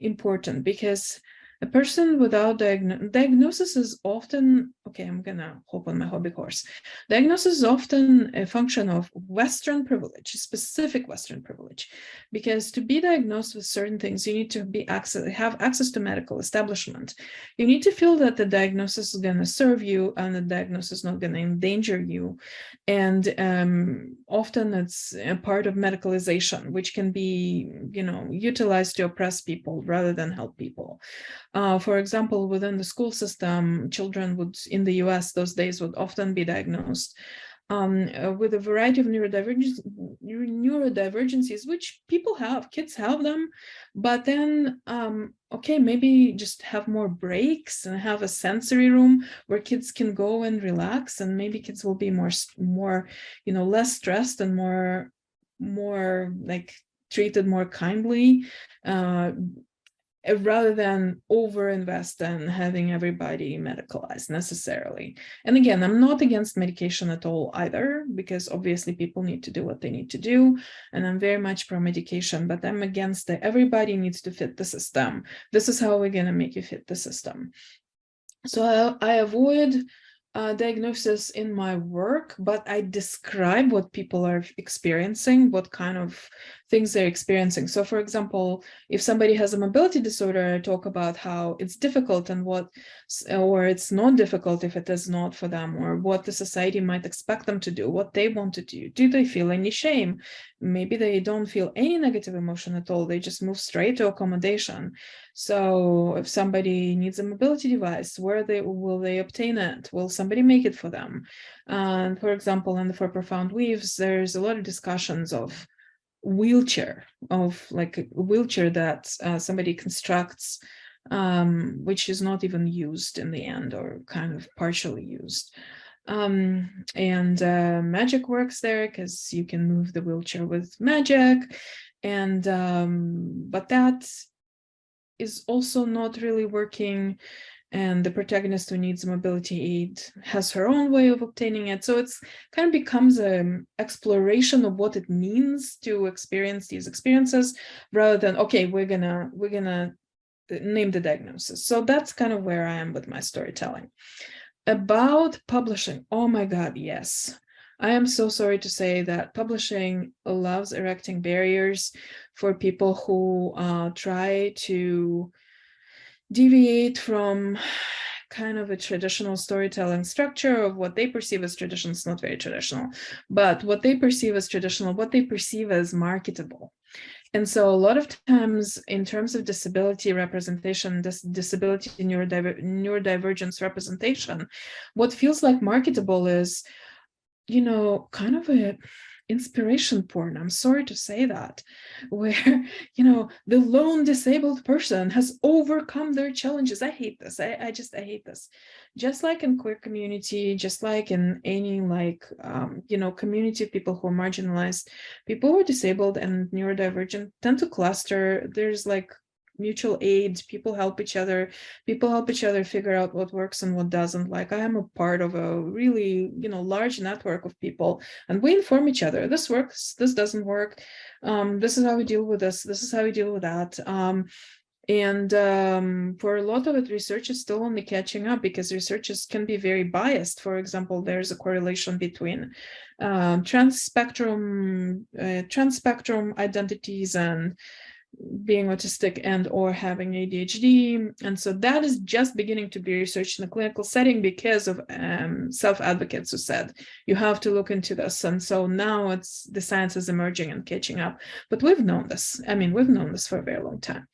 important, because a person without diagnosis is often, okay, I'm gonna hop on my hobby horse. Diagnosis is often a function of Western privilege, specific Western privilege, because to be diagnosed with certain things, you need to have access to medical establishment. You need to feel that the diagnosis is gonna serve you, and the diagnosis is not gonna endanger you. And often it's a part of medicalization, which can be, you know, utilized to oppress people rather than help people. For example, within the school system, children would, in the US those days, would often be diagnosed with a variety of neurodivergencies, which people have, kids have them, but then, okay, maybe just have more breaks and have a sensory room where kids can go and relax, and maybe kids will be more, less stressed and more like treated more kindly, rather than overinvest in having everybody medicalized necessarily. And again, I'm not against medication at all either, because obviously people need to do what they need to do. And I'm very much pro medication, but I'm against that everybody needs to fit the system. This is how we're going to make you fit the system. So I avoid diagnosis in my work, but I describe what people are experiencing, what kind of things they're experiencing. So for example, if somebody has a mobility disorder, I talk about how it's difficult and or it's not difficult if it is not for them, or what the society might expect them to do, what they want to do. Do they feel any shame? Maybe they don't feel any negative emotion at all. They just move straight to accommodation. So if somebody needs a mobility device, where will they obtain it? Will somebody make it for them? And for example, in the For Profound Weaves, there's a lot of discussions of wheelchair, like a wheelchair that somebody constructs, which is not even used in the end, or kind of partially used. And magic works there, because you can move the wheelchair with magic, and but that is also not really working, and the protagonist who needs a mobility aid has her own way of obtaining it. So it's kind of becomes an exploration of what it means to experience these experiences, rather than, okay, we're gonna name the diagnosis. So that's kind of where I am with my storytelling. About publishing, oh my God, yes. I am so sorry to say that publishing loves erecting barriers for people who try to deviate from kind of a traditional storytelling structure of what they perceive as traditional. It's not very traditional, but what they perceive as traditional, what they perceive as marketable. And so a lot of times in terms of disability representation, disability neurodivergence representation, what feels like marketable is, kind of a inspiration porn. I'm sorry to say that, where, the lone disabled person has overcome their challenges. I hate this. I hate this. Just like in queer community, just like in any community of people who are marginalized, people who are disabled and neurodivergent tend to cluster. There's like mutual aid, people help each other figure out what works and what doesn't. Like, I am a part of a really large network of people, and we inform each other. This works, this doesn't work, this is how we deal with this is how we deal with that. For a lot of it, research is still only catching up, because researchers can be very biased. For example, there's a correlation between trans spectrum identities and being autistic and or having ADHD. And so that is just beginning to be researched in a clinical setting, because of self-advocates who said, you have to look into this. And so now the science is emerging and catching up. But we've known this. We've known this for a very long time.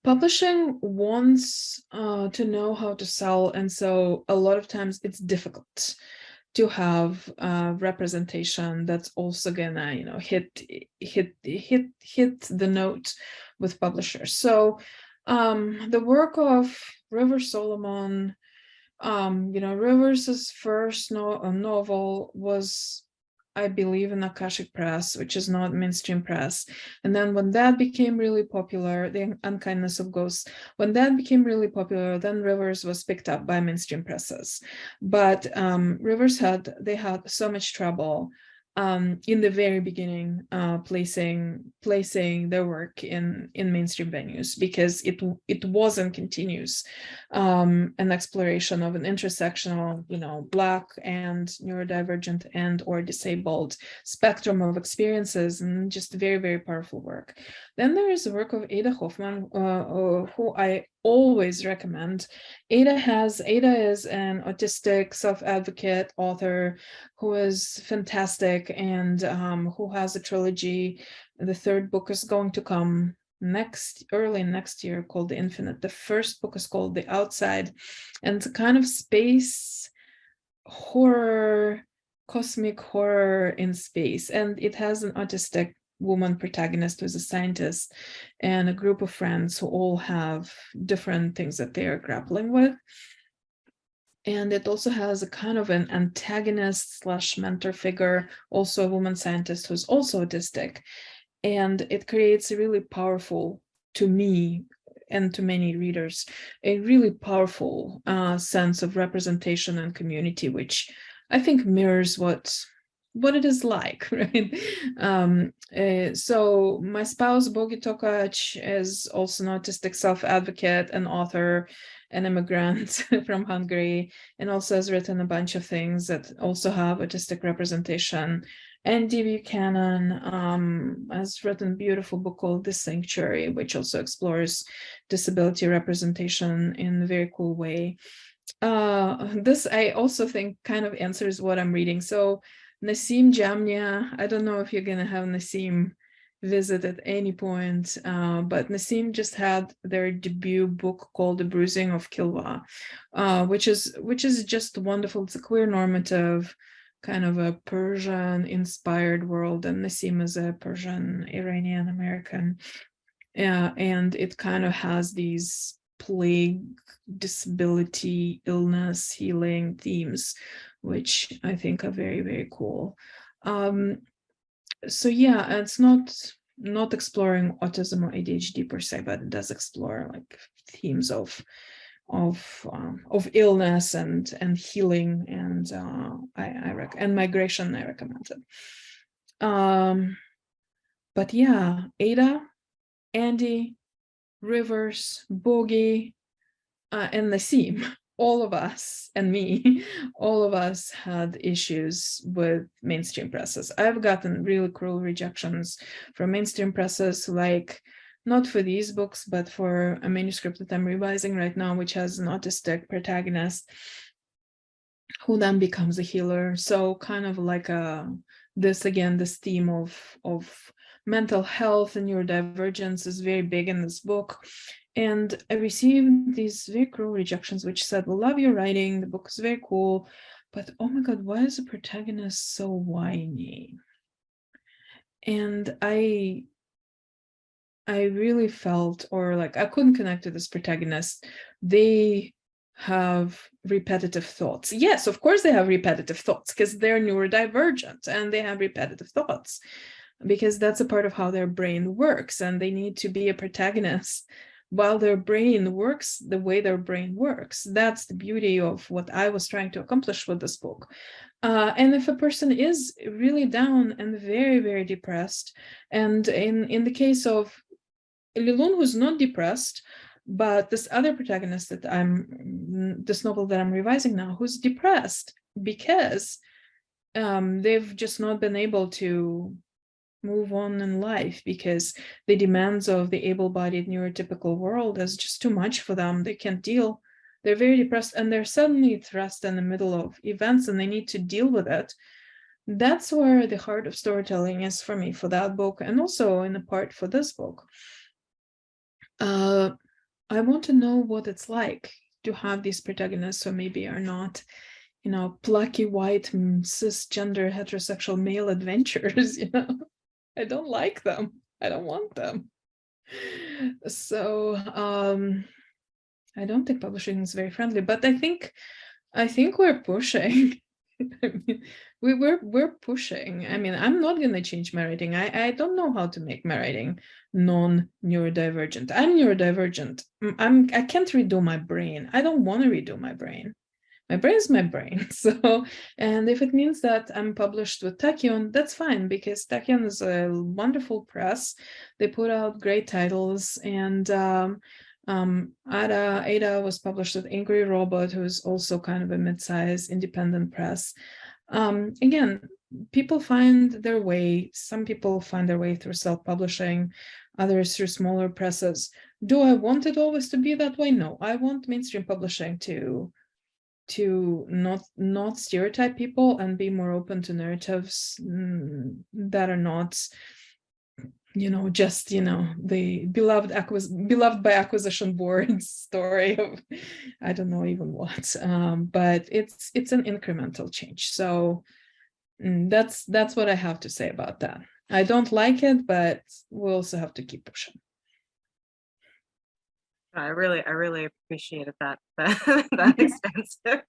Publishing wants to know how to sell. And so a lot of times it's difficult to have representation that's also gonna, hit the note with publishers. So the work of River Solomon, Rivers's first novel was, I believe, in Akashic Press, which is not mainstream press. And then when that became really popular, The Unkindness of Ghosts, when that became really popular, then Rivers was picked up by mainstream presses. But Rivers had so much trouble in the very beginning, placing their work in mainstream venues, because it wasn't continuous, an exploration of an intersectional, Black and neurodivergent and or disabled spectrum of experiences, and just very, very powerful work. Then there is the work of Ada Hoffman, who I always recommend. Ada is an autistic self-advocate author who is fantastic, and who has a trilogy. The third book is going to come early next year called The Infinite. The first book is called The Outside, and it's a kind of space horror, cosmic horror in space. And it has an autistic woman protagonist who's a scientist and a group of friends who all have different things that they are grappling with. And it also has a kind of an antagonist / mentor figure, also a woman scientist who's also autistic. And it creates a really powerful, to me and to many readers, a really powerful sense of representation and community, which I think mirrors what it is like, right? So my spouse, Bogi Tokac, is also an autistic self-advocate and author, an immigrant from Hungary, and also has written a bunch of things that also have autistic representation. And D.B. Cannon has written a beautiful book called The Sanctuary, which also explores disability representation in a very cool way. This, I also think, kind of answers what I'm reading. So Nassim Jamnia, I don't know if you're going to have Nassim visit at any point, but Nassim just had their debut book called The Bruising of Kilwa, which is just wonderful. It's a queer normative, kind of a Persian-inspired world, and Nassim is a Persian Iranian American, and it kind of has these plague, disability, illness, healing themes, which I think are very, very cool. So yeah, it's not exploring autism or ADHD per se, but it does explore like themes of illness and healing, and and migration. I recommend it. But yeah, Ada, Andy, Rivers, Bogi, and Nassim, all of us, and me, all of us had issues with mainstream presses. I've gotten really cruel rejections from mainstream presses, like not for these books, but for a manuscript that I'm revising right now, which has an autistic protagonist who then becomes a healer. So kind of like this theme of mental health and neurodivergence is very big in this book. And I received these very cruel rejections, which said, "We love your writing, the book is very cool, but oh my God, why is the protagonist so whiny?" And I really felt, or like, I couldn't connect to this protagonist. They have repetitive thoughts. Yes, of course they have repetitive thoughts because they're neurodivergent and they have repetitive thoughts because that's a part of how their brain works, and they need to be a protagonist while their brain works the way their brain works. That's the beauty of what I was trying to accomplish with this book. And if a person is really down and very, very depressed, and in the case of LeGuin, who's not depressed, but this other protagonist this novel that I'm revising now, who's depressed because they've just not been able to move on in life because the demands of the able-bodied neurotypical world is just too much for them. They can't deal. They're very depressed, and they're suddenly thrust in the middle of events and they need to deal with it. That's where the heart of storytelling is for me, for that book, and also in a part for this book. I want to know what it's like to have these protagonists who maybe are not, plucky white cisgender heterosexual male adventurers. I don't like them. I don't want them. So I don't think publishing is very friendly, but I think we're pushing. I mean, we're pushing. I mean, I'm not gonna change my writing. I don't know how to make my writing non-neurodivergent. I'm neurodivergent. I can't redo my brain. I don't want to redo my brain. My brain is my brain. So, and if it means that I'm published with Tachyon, that's fine, because Tachyon is a wonderful press. They put out great titles, and Ada was published with Angry Robot, who's also kind of a mid-sized independent press. Again, people find their way. Some people find their way through self-publishing, others through smaller presses. Do I want it always to be that way? No, I want mainstream publishing to not stereotype people and be more open to narratives that are not just the beloved by acquisition boards story of I don't know even what, but it's an incremental change. So that's what I have to say about that. I don't like it, but we also have to keep pushing. I really appreciated that that expensive.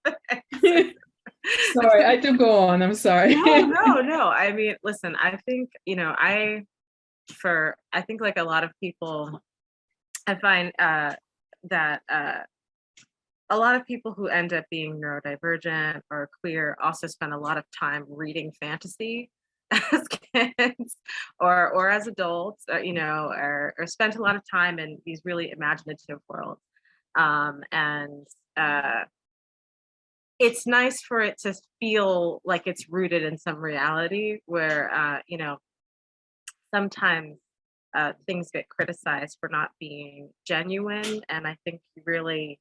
Sorry, I do go on. I'm sorry. No. I mean, listen, I think, I think like a lot of people, I find that a lot of people who end up being neurodivergent or queer also spend a lot of time reading fantasy as kids or as adults, or spent a lot of time in these really imaginative worlds. And it's nice for it to feel like it's rooted in some reality where, sometimes things get criticized for not being genuine. And I think you really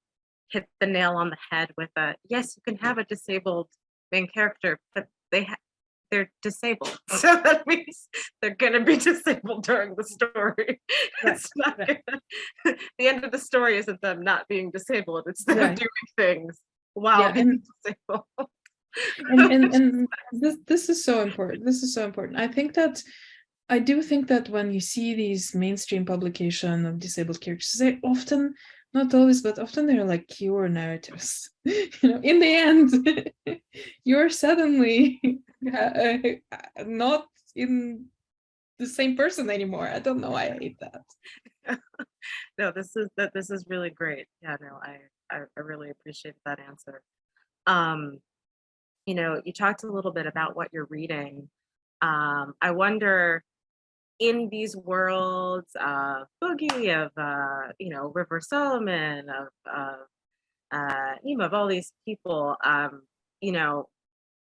hit the nail on the head with yes, you can have a disabled main character, but they're disabled. So that means they're going to be disabled during the story. Right, It's not the end of the story isn't them not being disabled. It's them doing things while being disabled. And this is so important. This is so important. I do think that when you see these mainstream publication of disabled characters, they often, not always, but often they're like pure narratives. In the end, you're suddenly not in the same person anymore. I don't know. I hate that. No, this is really great. Yeah, no, I really appreciate that answer. You talked a little bit about what you're reading. I wonder, in these worlds of Boogie, of River Solomon, of all these people,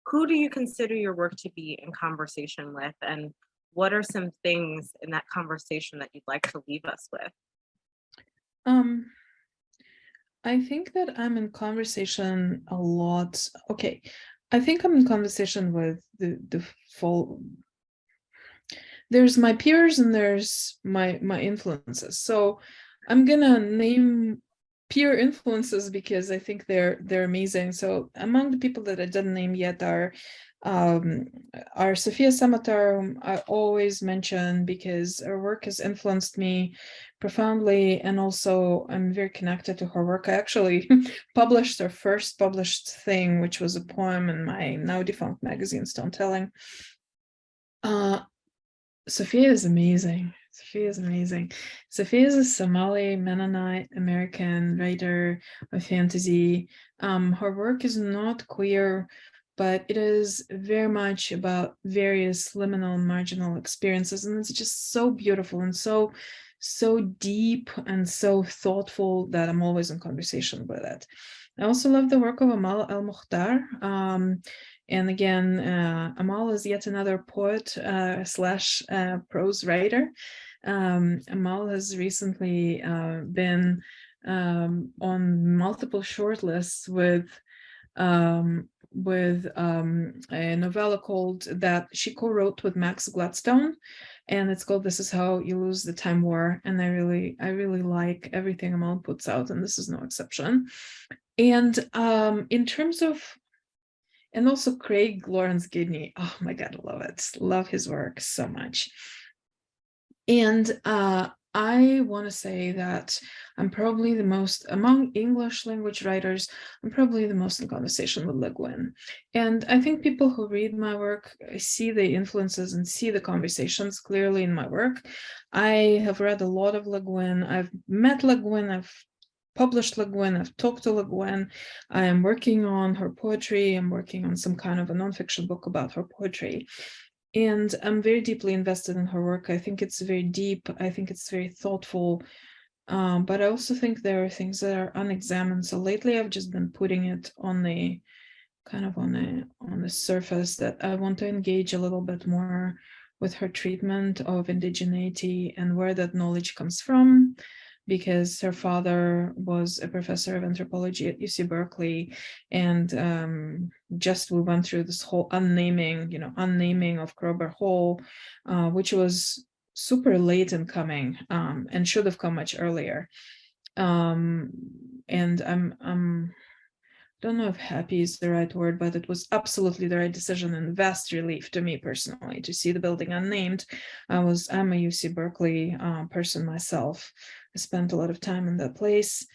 who do you consider your work to be in conversation with, and what are some things in that conversation that you'd like to leave us with? I think that I'm in conversation a lot. Okay, I think I'm in conversation with the full. There's my peers and there's my influences. So I'm gonna name peer influences because I think they're amazing. So among the people that I didn't name yet are Sophia Samatar, whom I always mention because her work has influenced me profoundly, and also I'm very connected to her work. I actually published her first published thing, which was a poem in my now defunct magazine, Stone Telling. Sophia is amazing. Sophia is amazing. Sophia is a Somali Mennonite American writer of fantasy. Her work is not queer, but it is very much about various liminal marginal experiences, and it's just so beautiful and so deep and so thoughtful that I'm always in conversation with it. I also love the work of Amal El-Mukhtar. And again, Amal is yet another poet slash prose writer. Amal has recently been on multiple shortlists with a novella called that she co-wrote with Max Gladstone, and it's called "This Is How You Lose the Time War." And I really like everything Amal puts out, and this is no exception. And in terms of, and also Craig Lawrence Gidney, oh my God, I love it. Love his work so much. And I want to say that I'm probably the most, among English language writers, I'm probably the most in conversation with LeGuin. And I think people who read my work see the influences and see the conversations clearly in my work. I have read a lot of LeGuin. I've met LeGuin. I've published LeGuin. I've talked to LeGuin. I am working on her poetry. I'm working on some kind of a nonfiction book about her poetry. And I'm very deeply invested in her work. I think it's very deep. I think it's very thoughtful. But I also think there are things that are unexamined. So lately I've just been putting it on the kind of on the surface, that I want to engage a little bit more with her treatment of indigeneity and where that knowledge comes from, because her father was a professor of anthropology at UC Berkeley, and just we went through this whole unnaming of Kroeber Hall, which was super late in coming, and should have come much earlier. And I'm don't know if happy is the right word, but it was absolutely the right decision and vast relief to me personally to see the building unnamed. I'm a UC Berkeley person myself. I spent a lot of time in that place.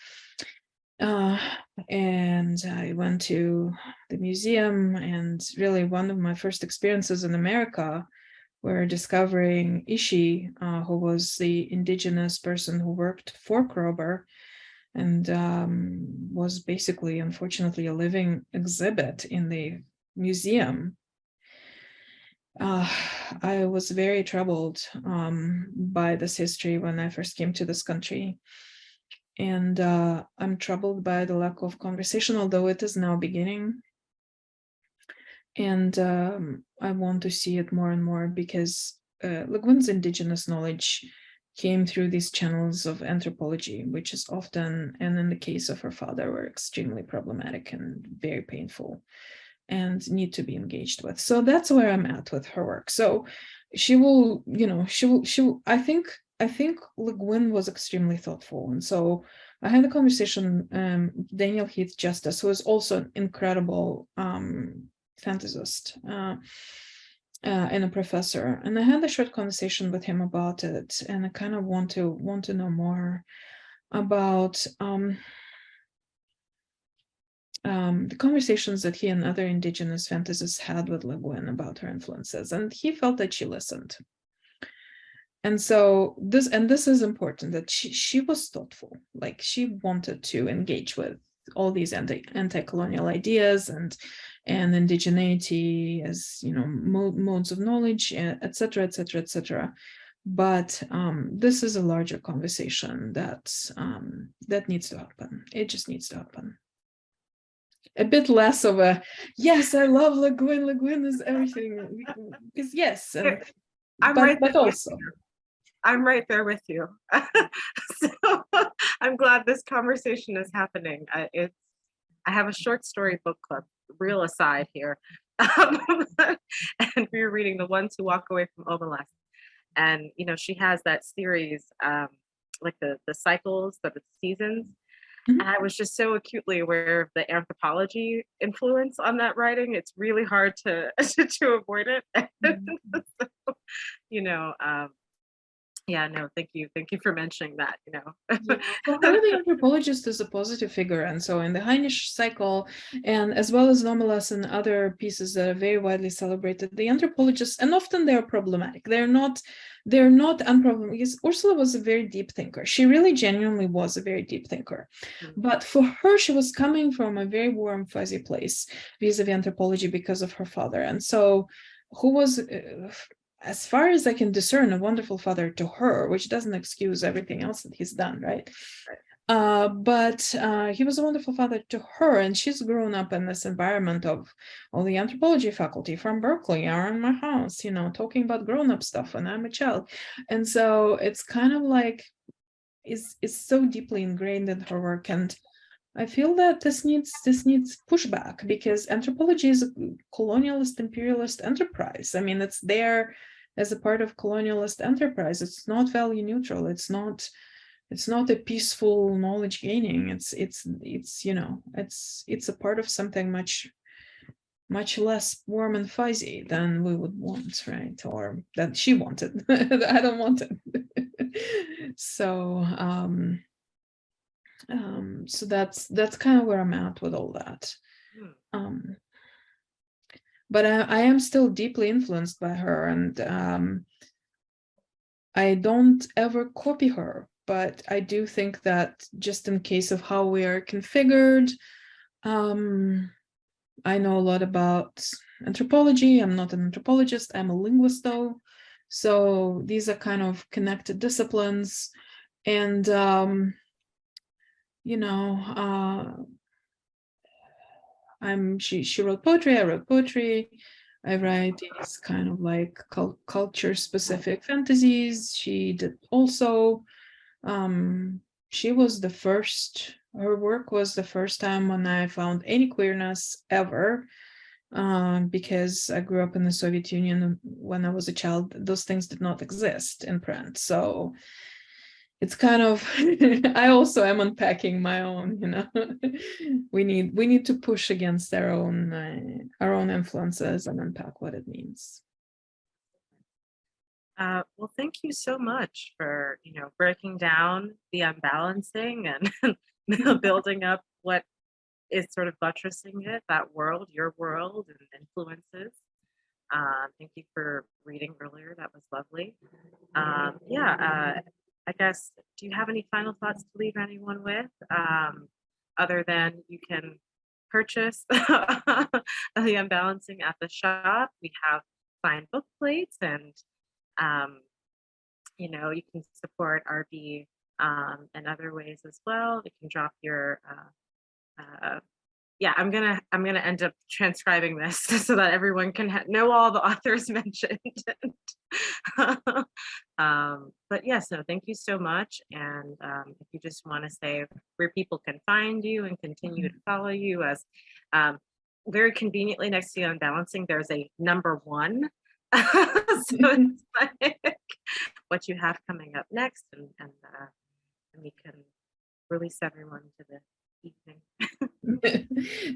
And I went to the museum, and really one of my first experiences in America were discovering Ishi, who was the indigenous person who worked for Kroeber, and was basically, unfortunately, a living exhibit in the museum. I was very troubled by this history when I first came to this country. And I'm troubled by the lack of conversation, although it is now beginning. And I want to see it more and more, because LeGuin's indigenous knowledge came through these channels of anthropology, which is often, and in the case of her father, were extremely problematic and very painful and need to be engaged with. So that's where I'm at with her work. So she will, I think LeGuin was extremely thoughtful. And so I had a conversation, Daniel Heath Justice, who is also an incredible fantasist, and a professor, and I had a short conversation with him about it, and I kind of want to know more about the conversations that he and other indigenous fantasists had with LeGuin about her influences, and he felt that she listened. And so this is important, that she was thoughtful, like she wanted to engage with all these anti-colonial ideas and indigeneity as, modes of knowledge, etc., etc., etc. But this is a larger conversation that needs to happen. It just needs to happen. A bit less of a, yes, I love LeGuin. LeGuin is everything. Because yes, but also. I'm right there with you. So I'm glad this conversation is happening. I have a short story book club, real aside here. And we were reading The Ones Who Walk Away from Omelette. And, she has that series, like the cycles, the seasons. Mm-hmm. And I was just so acutely aware of the anthropology influence on that writing. It's really hard to avoid it. Mm-hmm. So, yeah, no, thank you for mentioning that. For her, the anthropologist is a positive figure, and so in the Heinisch cycle, and as well as Nomelas and other pieces that are very widely celebrated, the anthropologists, and often they're problematic. They're not unproblematic. Because Ursula was a very deep thinker. She really genuinely was a very deep thinker. Mm-hmm. But for her, she was coming from a very warm, fuzzy place vis-a-vis anthropology because of her father, and so who was, as far as I can discern, a wonderful father to her, which doesn't excuse everything else that he's done, right? But he was a wonderful father to her, and she's grown up in this environment of all the anthropology faculty from Berkeley are in my house, talking about grown-up stuff when I'm a child. And so it's kind of like, it's so deeply ingrained in her work, and I feel that this needs pushback, because anthropology is a colonialist, imperialist enterprise. I mean, it's there as a part of colonialist enterprise. It's not value neutral. It's not a peaceful knowledge gaining. It's a part of something much less warm and fuzzy than we would want, right? Or that she wanted. I don't want it. So so that's kind of where I'm at with all that. But I am still deeply influenced by her, and I don't ever copy her, but I do think that just in case of how we are configured, I know a lot about anthropology. I'm not an anthropologist, I'm a linguist though. So these are kind of connected disciplines, and she wrote poetry, I wrote poetry. I write these kind of like culture specific fantasies. She did also. She was the first, her work was the first time when I found any queerness ever because I grew up in the Soviet Union when I was a child. Those things did not exist in print. So it's kind of, I also am unpacking my own, we need to push against our own influences and unpack what it means. Well, thank you so much for, breaking down the unbalancing and building up what is sort of buttressing it, that world, your world, and influences. Thank you for reading earlier. That was lovely. I guess, do you have any final thoughts to leave anyone with? Other than you can purchase the Unbalancing at the shop. We have signed book plates, and you can support RB in other ways as well. You can drop your I'm gonna end up transcribing this so that everyone can know all the authors mentioned. But yes, no, thank you so much. And if you just want to say where people can find you and continue to follow you, as very conveniently next to you on Balancing, there's a #1. So it's like what you have coming up next, and we can release everyone to the evening.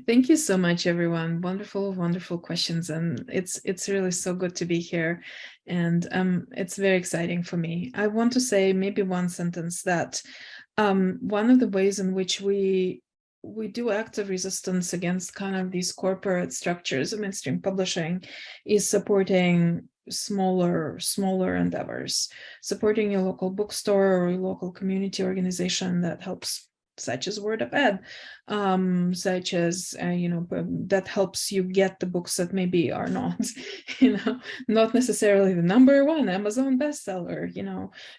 Thank you so much, everyone. Wonderful, wonderful questions, and it's really so good to be here, and it's very exciting for me. I want to say maybe one sentence that one of the ways in which we do active resistance against kind of these corporate structures of mainstream publishing is supporting smaller endeavors, supporting your local bookstore or your local community organization that helps, such as Word of Ed, such as that helps you get the books that maybe are not not necessarily the #1 Amazon bestseller,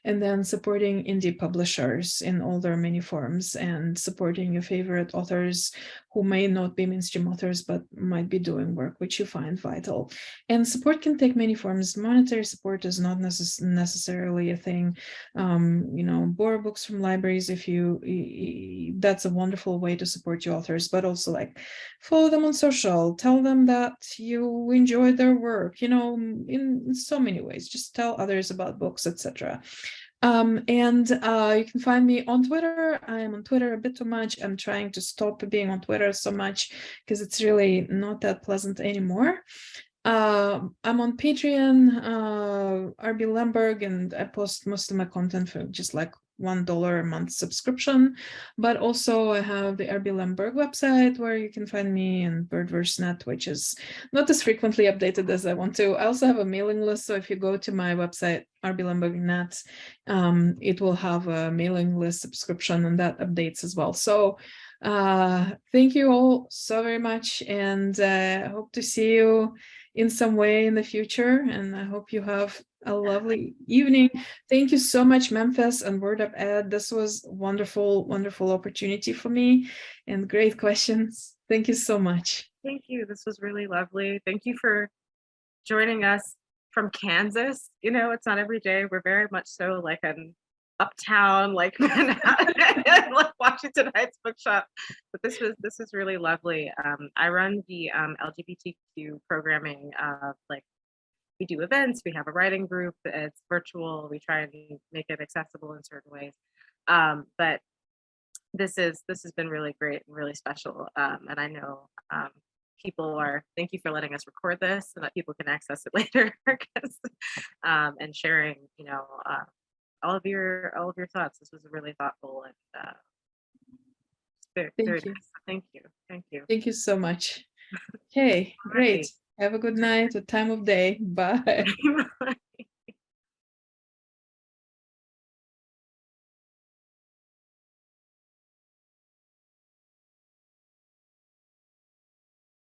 and then supporting indie publishers in all their many forms, and supporting your favorite authors who may not be mainstream authors but might be doing work which you find vital. And support can take many forms. Monetary support is not necessarily a thing. Borrow books from libraries if that's a wonderful way to support your authors, but also like follow them on social, tell them that you enjoy their work, in so many ways. Just tell others about books, etc. And you can find me on Twitter. I am on Twitter a bit too much. I'm trying to stop being on Twitter so much because it's really not that pleasant anymore. I'm on Patreon, RB Lemberg, and I post most of my content for just like $1 a month subscription. But also I have the RB Lemberg website where you can find me, and Birdverse Net, which is not as frequently updated as I want to. I also have a mailing list, so if you go to my website, RB Lemberg Net, it will have a mailing list subscription, and that updates as well. So thank you all so very much, and I hope to see you in some way in the future, and I hope you have a lovely evening. Thank you so much, Memphis and Word of Ed. This was wonderful, wonderful opportunity for me, and great questions. Thank you so much. Thank you. This was really lovely. Thank you for joining us from Kansas. It's not every day. We're very much so like an uptown, like Manhattan, like Washington Heights bookshop. But this was really lovely. I run the LGBTQ programming. We do events. We have a writing group. It's virtual. We try and make it accessible in certain ways. But this has been really great and really special. And I know people thank you for letting us record this so that people can access it later, and sharing, all of your thoughts. This was really thoughtful and very nice. Thank you. Thank you so much. Okay, great. Have a good night, a time of day. Bye.